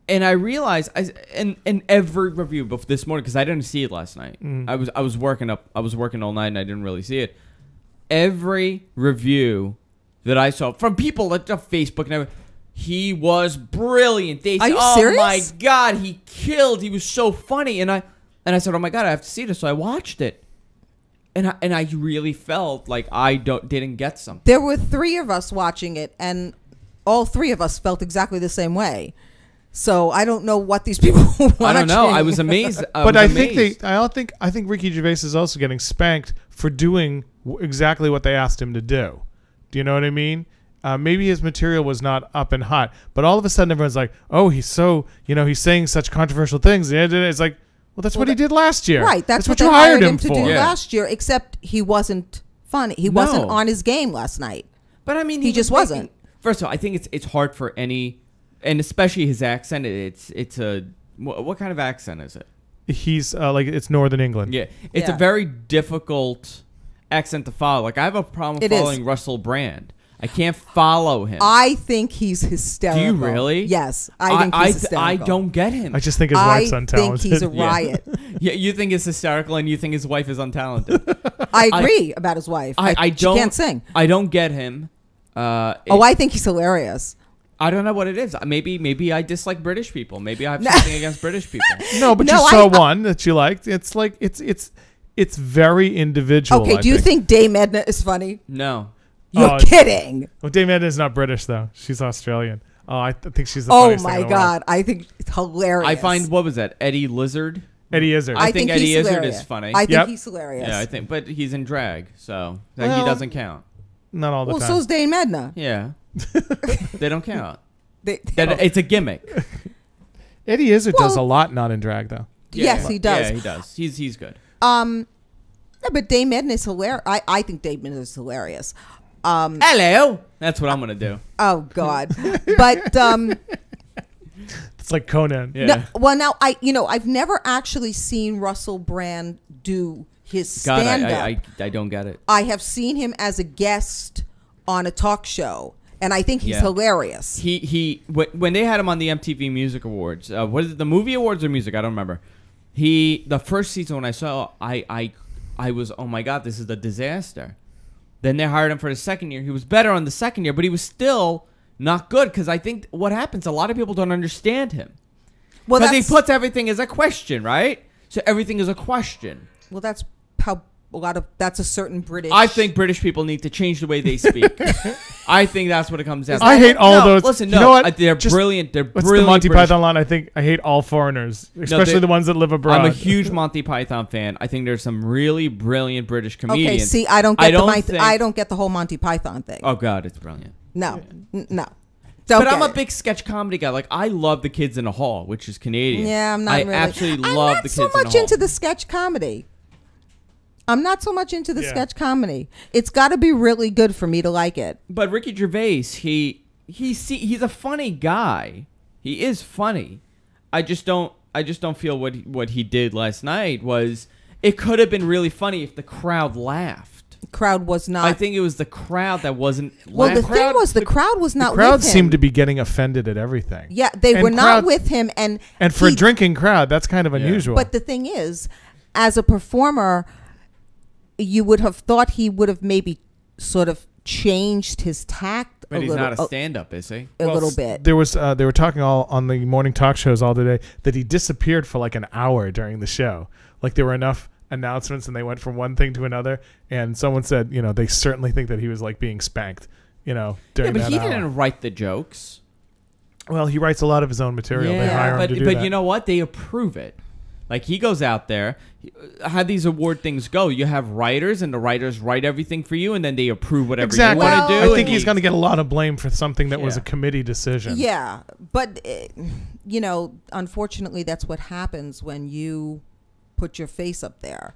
And I realized, in every review this morning, because I didn't see it last night. I was working all night, and I didn't really see it. Every review that I saw from people on Facebook and everything, he was brilliant. They said, "Oh serious? my God, he killed! He was so funny." And I said, "Oh my God, I have to see this." So I watched it, and I really felt like I didn't get something. There were 3 of us watching it, and all 3 of us felt exactly the same way. So I don't know what these people were watching. I don't know. I was amazed. I think Ricky Gervais is also getting spanked for doing exactly what they asked him to do. Do you know what I mean? Maybe his material was not up and hot, but all of a sudden everyone's like, "Oh, he's so, he's saying such controversial things." And it's like, well, that's what he did last year. Right. That's what you they hired him for. to do last year, except he wasn't funny. He wasn't on his game last night. But I mean, he just wasn't. First of all, I think it's hard for any, and especially his accent. It's a what kind of accent is it? He's it's Northern England. Yeah, it's a very difficult accent to follow. Like, I have a problem following Russell Brand. I can't follow him. I think he's hysterical. Do you really? Yes, I think he's hysterical. I don't get him. I just think his wife's untalented. I think he's a riot. Yeah, you think he's hysterical, and you think his wife is untalented. I agree about his wife. She can't sing. I don't get him. I think he's hilarious. I don't know what it is. Maybe I dislike British people. Maybe I have something against British people. No, but you saw one that you liked. It's like it's very individual. Okay, do you think Dame Edna is funny? No. You're kidding. Well, Dame Edna is not British though. She's Australian. Oh, I think she's the funniest thing in the world. I think it's hilarious. I find, what was that? Eddie Izzard? Eddie Izzard. I think Eddie Izzard is funny. I think he's hilarious. Yeah, but he's in drag, so he doesn't count. Not all the time. Well, so's Dame Edna. Yeah. They don't count. It's a gimmick. Eddie Izzard does a lot not in drag though. Yes, he does. Yeah, he does. He's good. No, but Dame Edna is hilarious. I think Dame Edna is hilarious. Hello. That's what I'm gonna do. Oh God. But it's like Conan. Yeah. now I've never actually seen Russell Brand do his stand up. I don't get it. I have seen him as a guest on a talk show, and I think he's hilarious. When they had him on the MTV Music Awards, what is it, the movie awards or music? I don't remember. The first season when I saw, I was, oh my God, this is a disaster. Then they hired him for the second year. He was better on the second year, but he was still not good, because I think what happens, a lot of people don't understand him. Well, because he puts everything as a question, right? So everything is a question. Well, that's how that's a certain British. I think British people need to change the way they speak. I think that's what it comes down to. I hate all those. Listen, you know what? They're brilliant. They're what's brilliant. The Monty British. Python line? I hate all foreigners, especially the ones that live abroad. I'm a huge Monty Python fan. I think there's some really brilliant British comedians. Okay, see, I don't get the whole Monty Python thing. Oh God, it's brilliant. No. But I'm a big sketch comedy guy. Like, I love The Kids in the Hall, which is Canadian. Yeah, I'm not really. Absolutely love The Kids in the Hall. I'm not so much into the sketch comedy. I'm not so much into the sketch comedy. It's got to be really good for me to like it. But Ricky Gervais, he's a funny guy. He is funny. I just don't feel what he did last night was, it could have been really funny if the crowd laughed. Crowd was not. I think it was the crowd that wasn't. Well, the thing was, the crowd was not. The crowd with him. seemed to be getting offended at everything. Yeah, they were not with him, and for a drinking crowd, that's kind of unusual. But the thing is, as a performer, you would have thought he would have maybe sort of changed his tact. But he's not a stand-up, is he? A little bit. There was they were talking all on the morning talk shows all day that he disappeared for like an hour during the show. Like, there were enough announcements and they went from one thing to another, and someone said, they certainly think that he was like being spanked, during that but he hour. didn't write the jokes. Well, he writes a lot of his own material. They hire him to do that. But you know what? They approve it. Like, he goes out there. How these award things go, you have writers, and the writers write everything for you, and then they approve whatever you want to do. I think he's going to get a lot of blame for something that was a committee decision. Yeah, but unfortunately, that's what happens when you put your face up there.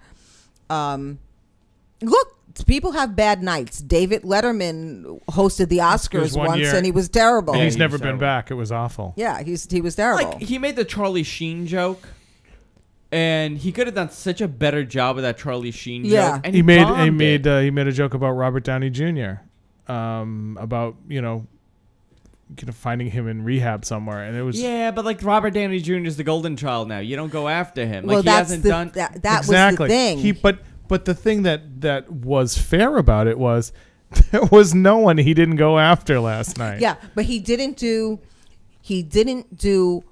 Look, people have bad nights. David Letterman hosted the Oscars once, and he was terrible. And he's never been back. It was awful. Yeah, he was terrible. Like, he made the Charlie Sheen joke, and he could have done such a better job of that Charlie Sheen joke. And he made a joke about Robert Downey Jr. About finding him in rehab somewhere, and it was but like, Robert Downey Jr. is the golden child now. You don't go after him. Well, like, he hasn't done that exactly. Was the thing. But the thing that was fair about it was there was no one he didn't go after last night. Yeah, but he didn't do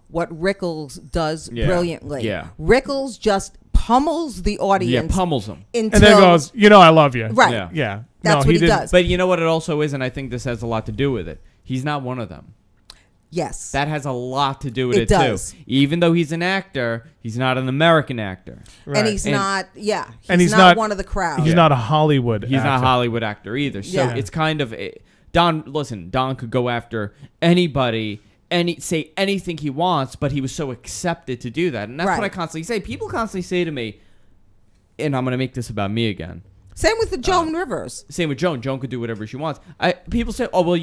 what Rickles does brilliantly. Yeah, Rickles just pummels the audience. Yeah, pummels them, and then goes, I love you. Right. Yeah. That's what he does. But you know what it also is, and I think this has a lot to do with it. He's not one of them. Yes. That has a lot to do with it does. too. Even though he's an actor, he's not an American actor. Right. And he's not not one of the crowd. He's not a Hollywood actor. He's not a Hollywood actor either. So it's kind of Don could go after anybody and say anything he wants, but he was so accepted to do that. And that's what I constantly say. People constantly say to me, and I'm going to make this about me again. Same with the Joan Rivers. Same with Joan. Joan could do whatever she wants. People say, oh, well,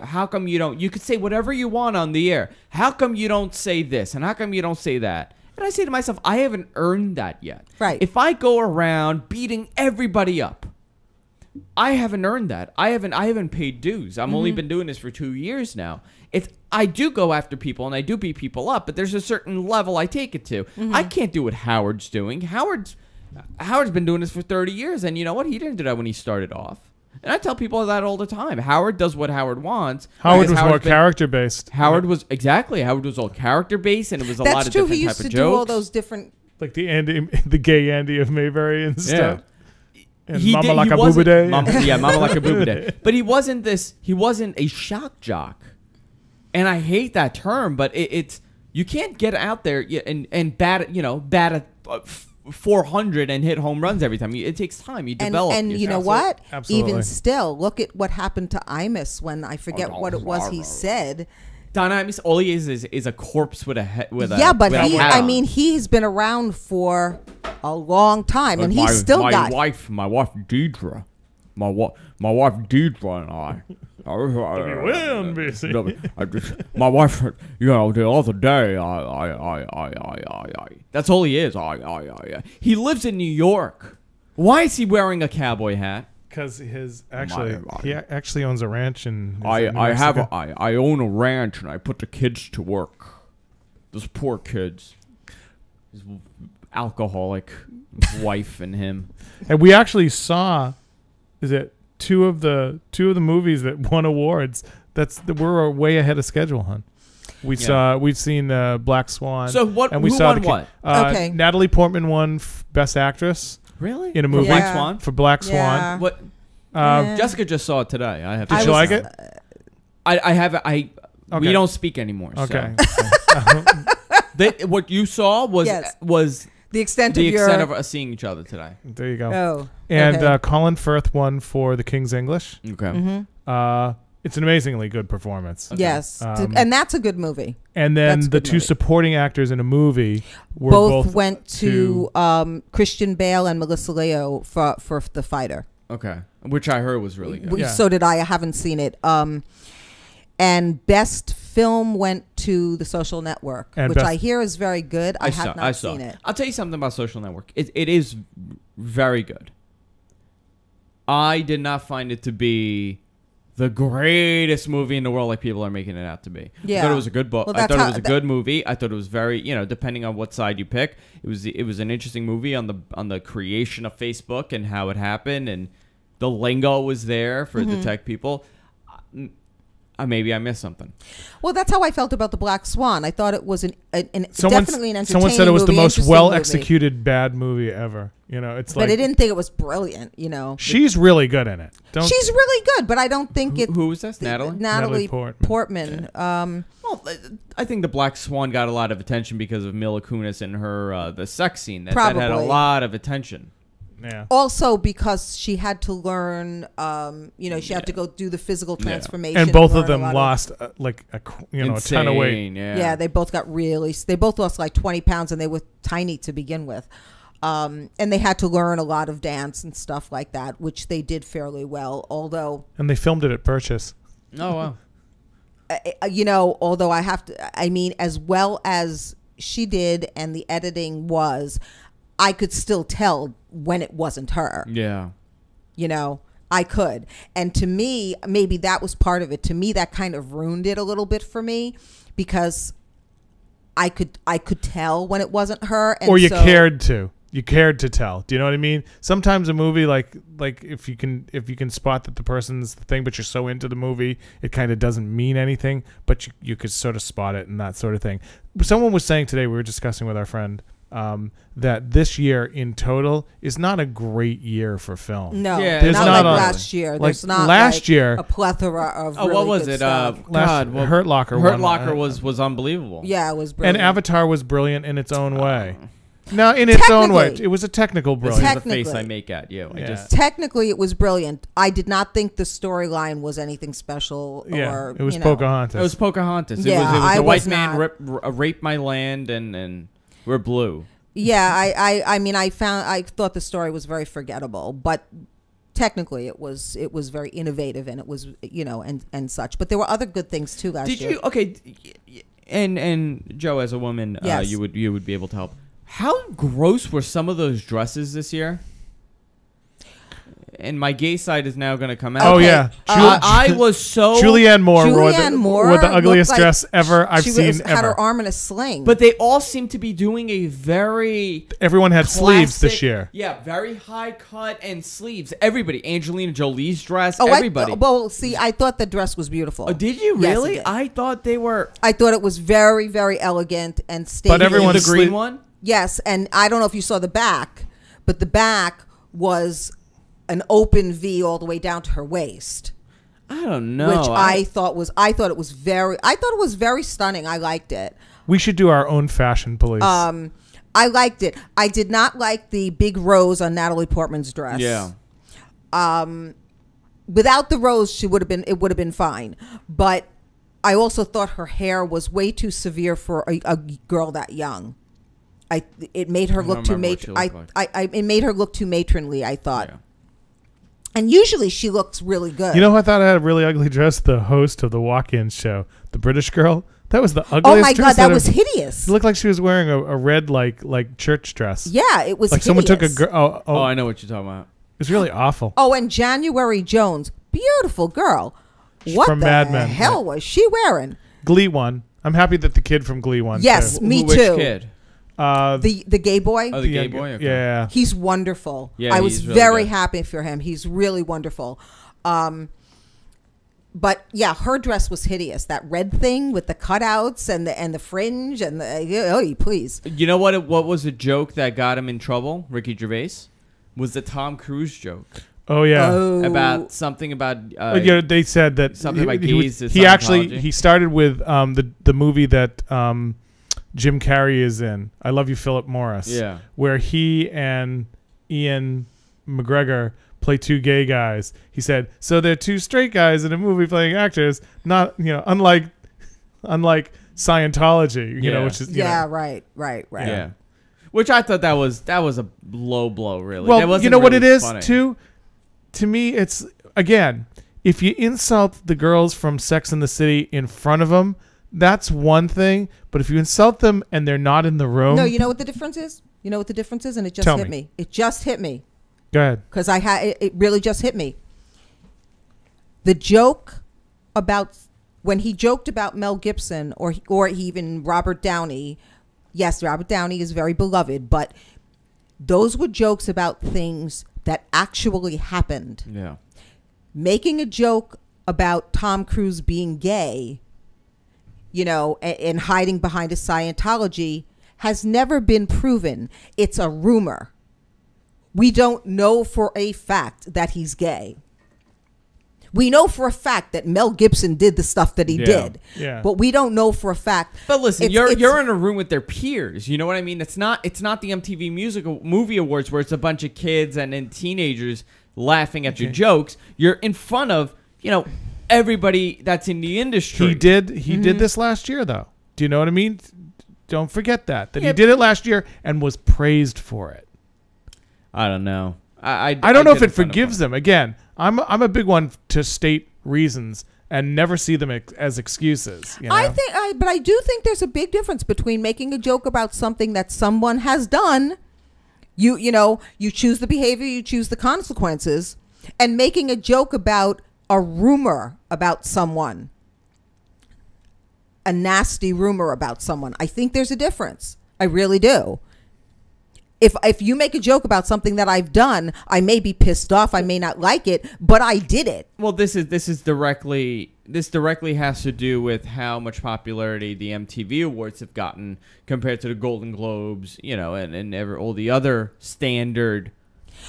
how come you don't? You could say whatever you want on the air. How come you don't say this? And how come you don't say that? And I say to myself, I haven't earned that yet. Right. If I go around beating everybody up, I haven't earned that. I haven't paid dues. I've only been doing this for 2 years now. I do go after people and I do beat people up, but there's a certain level I take it to. I can't do what Howard's doing. Howard's been doing this for 30 years, and you know what? He didn't do that when he started off. And I tell people that all the time. Howard does what Howard wants. Howard was more character based. Howard was all character based, and it was a lot of different type of jokes. That's true. He used to do all those different, like the gay Andy of Mayberry and stuff. And he Mama did, Like a Booba Day. Mama Like a Booba Day. But he wasn't a shock jock. And I hate that term, but it's you can't get out there and bat at 400 and hit home runs every time. It takes time. You develop. And yourself. you know what? Absolutely. Even still, look at what happened to Imus when I forget what it was he said. Don Imus, all he is a corpse with a head. He's been around for a long time, and he's still got my wife Deidre, my wife Deidre and I. My wife, the other day, that's all he is. He lives in New York. Why is he wearing a cowboy hat? Because he actually owns a ranch in. I own a ranch and I put the kids to work. Those poor kids. His alcoholic wife and him. And we actually saw, two of the movies that won awards. We're way ahead of schedule, hon. We've seen Black Swan. So what? And we who saw won what? Okay. Natalie Portman won Best Actress. Really? In a movie. Black Swan? For Black Swan. Yeah. What? Jessica just saw it today. Did you like it? I have. Okay. We don't speak anymore. Okay. So. What you saw was the extent of us seeing each other today. There you go. Oh. And Colin Firth won for The King's English. Okay. Mm-hmm. It's an amazingly good performance. Okay. Yes. And that's a good movie. And then the two supporting actors in a movie were both went to Christian Bale and Melissa Leo for The Fighter. Okay. Which I heard was really good. So did I. I haven't seen it. And Best Film went to The Social Network, which I hear is very good. I have not seen it. I'll tell you something about Social Network. It is very good. I did not find it to be the greatest movie in the world like people are making it out to be. Yeah. I thought it was a good book. Well, I thought it was a good movie. I thought it was very, depending on what side you pick, it was an interesting movie on the creation of Facebook and how it happened, and the lingo was there for the tech people. Maybe I missed something. Well, that's how I felt about The Black Swan. I thought it was definitely an entertaining movie. Someone said it was the most well-executed bad movie ever. It's like, but I didn't think it was brilliant. She's really good in it. She's really good, but I don't think it. Who was this? Natalie Portman. Well, I think The Black Swan got a lot of attention because of Mila Kunis and her the sex scene that had a lot of attention. Yeah. Also, because she had to learn, she had to go do the physical transformation, and both of them lost a ton of weight. Yeah, they both lost like 20 pounds, and they were tiny to begin with. And they had to learn a lot of dance and stuff like that, which they did fairly well. And they filmed it at Purchase. Oh wow. Although as well as she did, and the editing was, I could still tell when it wasn't her. Yeah. I could. And to me, maybe that was part of it. To me, that kind of ruined it a little bit for me, because I could tell when it wasn't her. And or you cared to. You cared to tell. Do you know what I mean? Sometimes a movie, like if you can spot that the person's the thing, but you're so into the movie, it kind of doesn't mean anything, but you could sort of spot it and that sort of thing. Someone was saying today, we were discussing with our friend, that this year in total is not a great year for film. No, not like last year. There's not last year a plethora of really what was good it? stuff. Hurt Locker. Hurt Locker was unbelievable. Yeah, it was brilliant. And Avatar was brilliant in its own way. No, in its own way. It was a technical brilliance. This is the face I make at you. Technically, it was brilliant. I did not think the storyline was anything special. Yeah, it was Pocahontas. It was Pocahontas. Yeah, it was a white man raped my land, and we're blue. Yeah, I thought the story was very forgettable, but technically it was very innovative, and it was and such. But there were other good things too last year. And Joe, as a woman, yes. you would be able to help. How gross were some of those dresses this year? and my gay side is now going to come out. Oh yeah, I was so Julianne Moore wore the ugliest looked dress ever I've seen had ever. her arm in a sling. But they all seem to be doing a very Everyone had classic, sleeves this year. Yeah, very high cut and sleeves. Everybody, Angelina Jolie's dress. Oh, everybody. Well, see, I thought the dress was beautiful. Oh, did you really? Yes, I thought they were. I thought it was very, very elegant and statement. But everyone's the green one. Yes, and I don't know if you saw the back, but the back was an open V all the way down to her waist. I don't know. Which I thought it was very stunning. I liked it. We should do our own fashion police. I liked it. I did not like the big rose on Natalie Portman's dress. Yeah. Without the rose, it would have been fine. But I also thought her hair was way too severe for a girl that young. It made her look too it made her look too matronly, I thought. Yeah. And usually she looks really good. You know who I thought had a really ugly dress? The host of the walk-in show, the British girl. That was the ugliest. Oh my dress God, that was hideous. It looked like she was wearing a red like church dress. Yeah, it was like hideous. someone took a girl. Oh, I know what you're talking about. It was really awful. Oh, and January Jones, beautiful girl. What from the Mad Men. hell was she wearing? Glee won. I'm happy that the kid from Glee won. Yes, too. me Which too. kid? The gay boy. Oh, the gay boy. Okay. Yeah. He's wonderful. Yeah, I was he's really very good. happy for him. He's really wonderful. But yeah, her dress was hideous. That red thing with the cutouts and the fringe and please. You know what? What was a joke that got him in trouble? Ricky Gervais was the Tom Cruise joke Oh yeah. about something about. Yeah, they said that something about gays is he actually Scientology. he started with the movie that Jim Carrey is in. I Love You, Philip Morris. Yeah. Where he and Ian McGregor play two gay guys. He said, so they're two straight guys in a movie playing actors, not, unlike Scientology, you know, which is, right. Yeah. Which I thought that was a low blow, really. Well, that wasn't you know what it really is, funny. too? To me, it's, again, if you insult the girls from Sex and the City in front of them, that's one thing. But if you insult them and they're not in the room. No, you know what the difference is? And it just hit me. It just hit me. Go ahead. Because it really just hit me. The joke about when he joked about Mel Gibson or even Robert Downey. Yes, Robert Downey is very beloved, but those were jokes about things that actually happened. Yeah. Making a joke about Tom Cruise being gay, and hiding behind a Scientology has never been proven. It's a rumor. We don't know for a fact that he's gay. We know for a fact that Mel Gibson did the stuff that he did. Yeah. But we don't know for a fact. But listen, you're in a room with their peers. You know what I mean? It's not the MTV Movie Awards where it's a bunch of kids and teenagers laughing at your jokes. You're in front of, everybody that's in the industry. He did this last year, though. Do you know what I mean? Don't forget that he did it last year and was praised for it. I don't know. I don't know if it forgives them. Again, I'm a big one to state reasons and never see them as excuses. But I do think there's a big difference between making a joke about something that someone has done. You choose the behavior, you choose the consequences, and making a joke about a rumor about someone, a nasty rumor about someone. I think there's a difference. I really do. If you make a joke about something that I've done, I may be pissed off, I may not like it, but I did it. Well, this directly has to do with how much popularity the MTV Awards have gotten compared to the Golden Globes, and all the other standard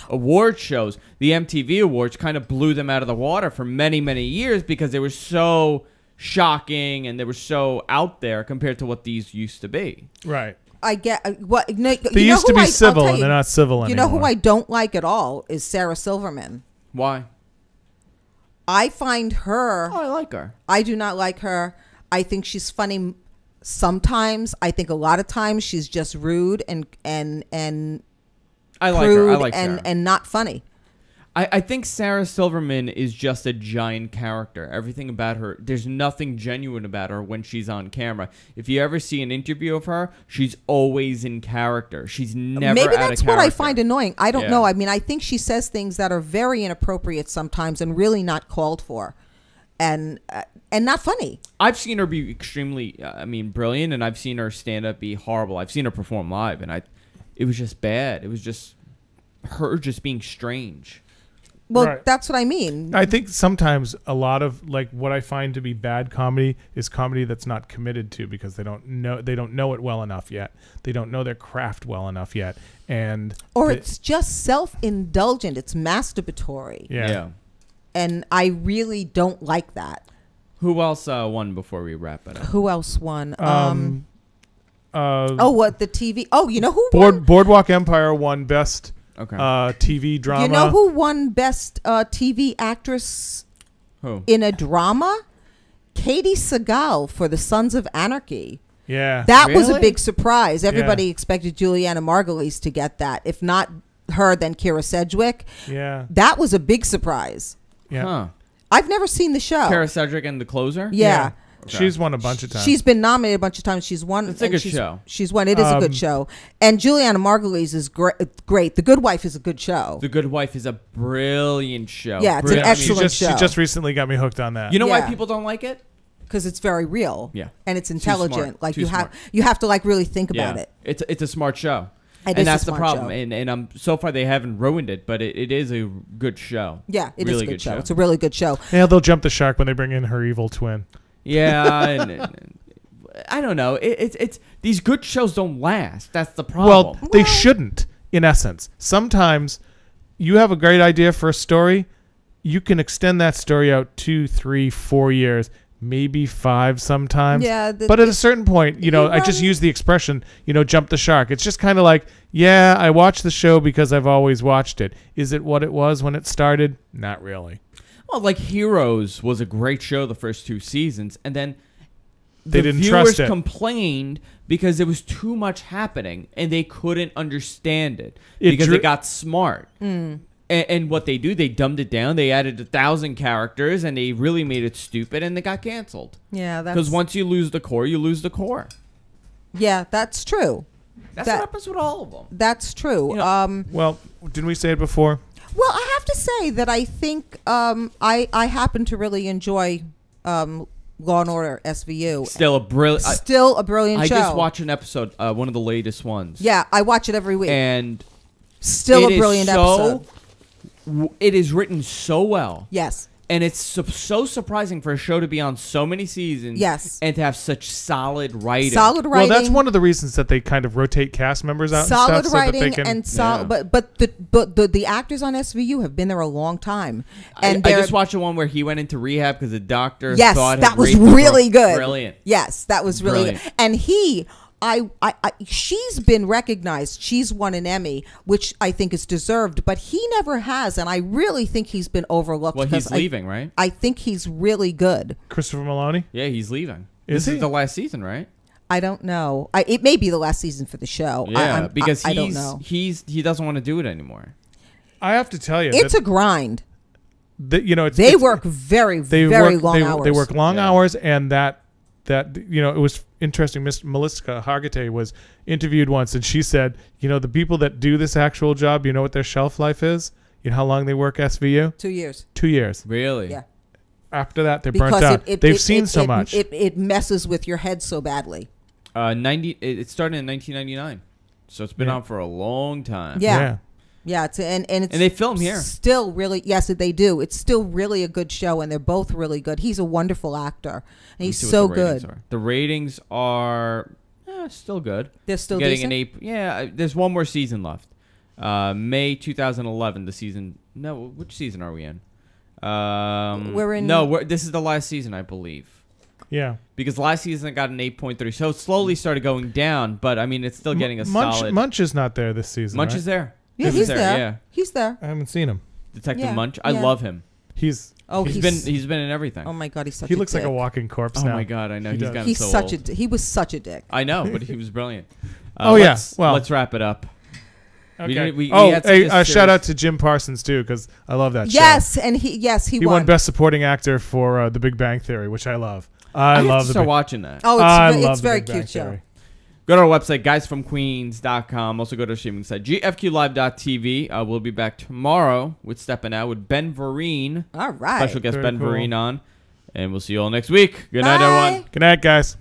award shows. The MTV Awards kind of blew them out of the water for many, many years because they were so shocking and they were so out there compared to what these used to be. Right. I get what they used to be civil, and they're not civil anymore. You know who I don't like at all is Sarah Silverman. Why? I find her. Oh, I like her. I do not like her. I think she's funny sometimes. I think a lot of times she's just rude and I like her. I like Sarah. And not funny. I think Sarah Silverman is just a giant character. Everything about her, there's nothing genuine about her when she's on camera. If you ever see an interview of her, she's always in character. She's never Maybe out of that's character. what I find annoying. I don't Yeah. know. I mean, I think she says things that are very inappropriate sometimes and really not called for, and not funny. I've seen her be extremely, brilliant, and I've seen her stand up be horrible. I've seen her perform live, and it was just bad. It was just her just being strange. Well, Right. that's what I mean. I think sometimes a lot of like what I find to be bad comedy is comedy that's not committed to because they don't know it well enough yet. They don't know their craft well enough yet, or it's just self-indulgent. It's masturbatory. yeah. And I really don't like that. Who else won before we wrap it up? Who else won? What the TV? Oh, you know who won? Boardwalk Empire won best Okay. TV drama. You know who won best TV actress Who? in a drama? Katie Sagal for The Sons of Anarchy. Yeah. That was a Really? big surprise. Everybody expected Juliana Margulies to get that. If not her, then Kira Sedgwick. Yeah. That was a big surprise. Yeah. Huh. I've never seen the show. Kara Cedric and The Closer? Yeah. Okay. She's won a bunch of times. She's been nominated a bunch of times. She's won. It's a and good she's- show. She's won. It is a good show. And Juliana Margulies is great. The Good Wife is a good show. The Good Wife is a brilliant show. Yeah, it's an Brilliant. excellent she show. just recently got me hooked on that. You know why Yeah. people don't like it? Because it's very real. Yeah. And it's Too intelligent. smart. Like Too smart. you have to like really think about it. It's a smart show. It and is a that's the smart problem. show. And so far they haven't ruined it, but it is a good show. Yeah, it is Really a good show. It's a really good show. Yeah, they'll jump the shark when they bring in her evil twin. Yeah, and I don't know. It's these good shows don't last. That's the Well, problem. they shouldn't, in essence. Sometimes you have a great idea for a story. You can extend that story out 2, 3, 4 years, maybe 5 sometimes. Yeah, but at a certain point, I just use the expression, jump the shark. It's just kind of like, yeah, I watched the show because I've always watched it. Is it what it was when it started? Not really. Well, like Heroes was a great show the first 2 seasons, and then They the didn't viewers trust it. complained because there was too much happening, and they couldn't understand it It because drew- they got smart. And what they do, they dumbed it down. They added 1,000 characters, and they really made it stupid, and they got canceled. Yeah, that's Because once you lose the core, you lose the core. yeah, that's true. That's That- what happens with all of them. That's true. You know- Well, didn't we say it before? Well, I have to say that I think I happen to really enjoy Law and Order SVU. Still a brilliant. Still a brilliant I show. just watched an episode, one of the latest ones. Yeah, I watch it every week. And Still it a is brilliant episode. It is written so well. Yes. And it's so surprising for a show to be on so many seasons. Yes. And to have such solid writing. Solid writing. Well, that's one of the reasons that they kind of rotate cast members out solid and stuff so that writing they can. and solid, Yeah. but the actors on SVU have been there a long time, and I they're just watched the one where he went into rehab because the doctor yes, thought that had was raped him. really good. Brilliant. Yes, that was really Brilliant. good. And she's been recognized. She's won an Emmy, which I think is deserved, but he never has, and I really think he's been overlooked. Well, he's because leaving, right? I think he's really good. Christopher Maloney? Yeah, he's leaving. Is This he? is the last season, right? I don't know. It may be the last season for the show. Yeah, because I don't know. he doesn't want to do it anymore. I have to tell you, It's a grind. they Work very long hours. They work long Yeah. hours, and that it was interesting. Miss Melissa Hargitay was interviewed once, and she said, the people that do this actual job, you know what their shelf life is? You know how long they work SVU? 2 years. 2 years. Really? Yeah. After that, they're burnt Because out. They've seen so much. It messes with your head so badly. It started in 1999, so it's been Yeah. on for a long time. Yeah. Yeah, it's and they film here. Still really, yes, they do. It's still really a good show, and they're both really good. He's a wonderful actor, and he's Let's see so what the ratings good. are. The ratings are still good. They're still getting decent? an 8. Yeah, there's one more season left. May 2011. The season. No, which season are we in? We're in. No, this is the last season, I believe. yeah. Because last season it got an 8.3, so it slowly started going down. But I mean, it's still getting a solid. Munch is not there this season. Munch right? is there. Yeah, he's there. Yeah, He's there. I haven't seen him. Detective Yeah, Munch. I yeah. love him. He's He's been in everything. Oh my God, he's such. he a looks dick. like a walking corpse Oh now. my God, I know He he's does. gotten He's so such old. he was such a dick. I know, but he was brilliant. Oh, yeah. Let's Well- let's wrap it up. Okay. We Oh, had such a shout out to Jim Parsons too, because I love that show. Yes, and he won Best Supporting Actor for The Big Bang Theory, which I love. I have love to the start watching that. Oh, it's very The Big Bang cute show. Theory. Go to our website, guysfromqueens.com. Also go to our streaming site, gfqlive.tv. We'll be back tomorrow with Steppin' Out with Ben Vereen. All right. Special guest Very Ben cool. Vereen on. And we'll see you all next week. Good night, Bye. everyone. Good night, guys.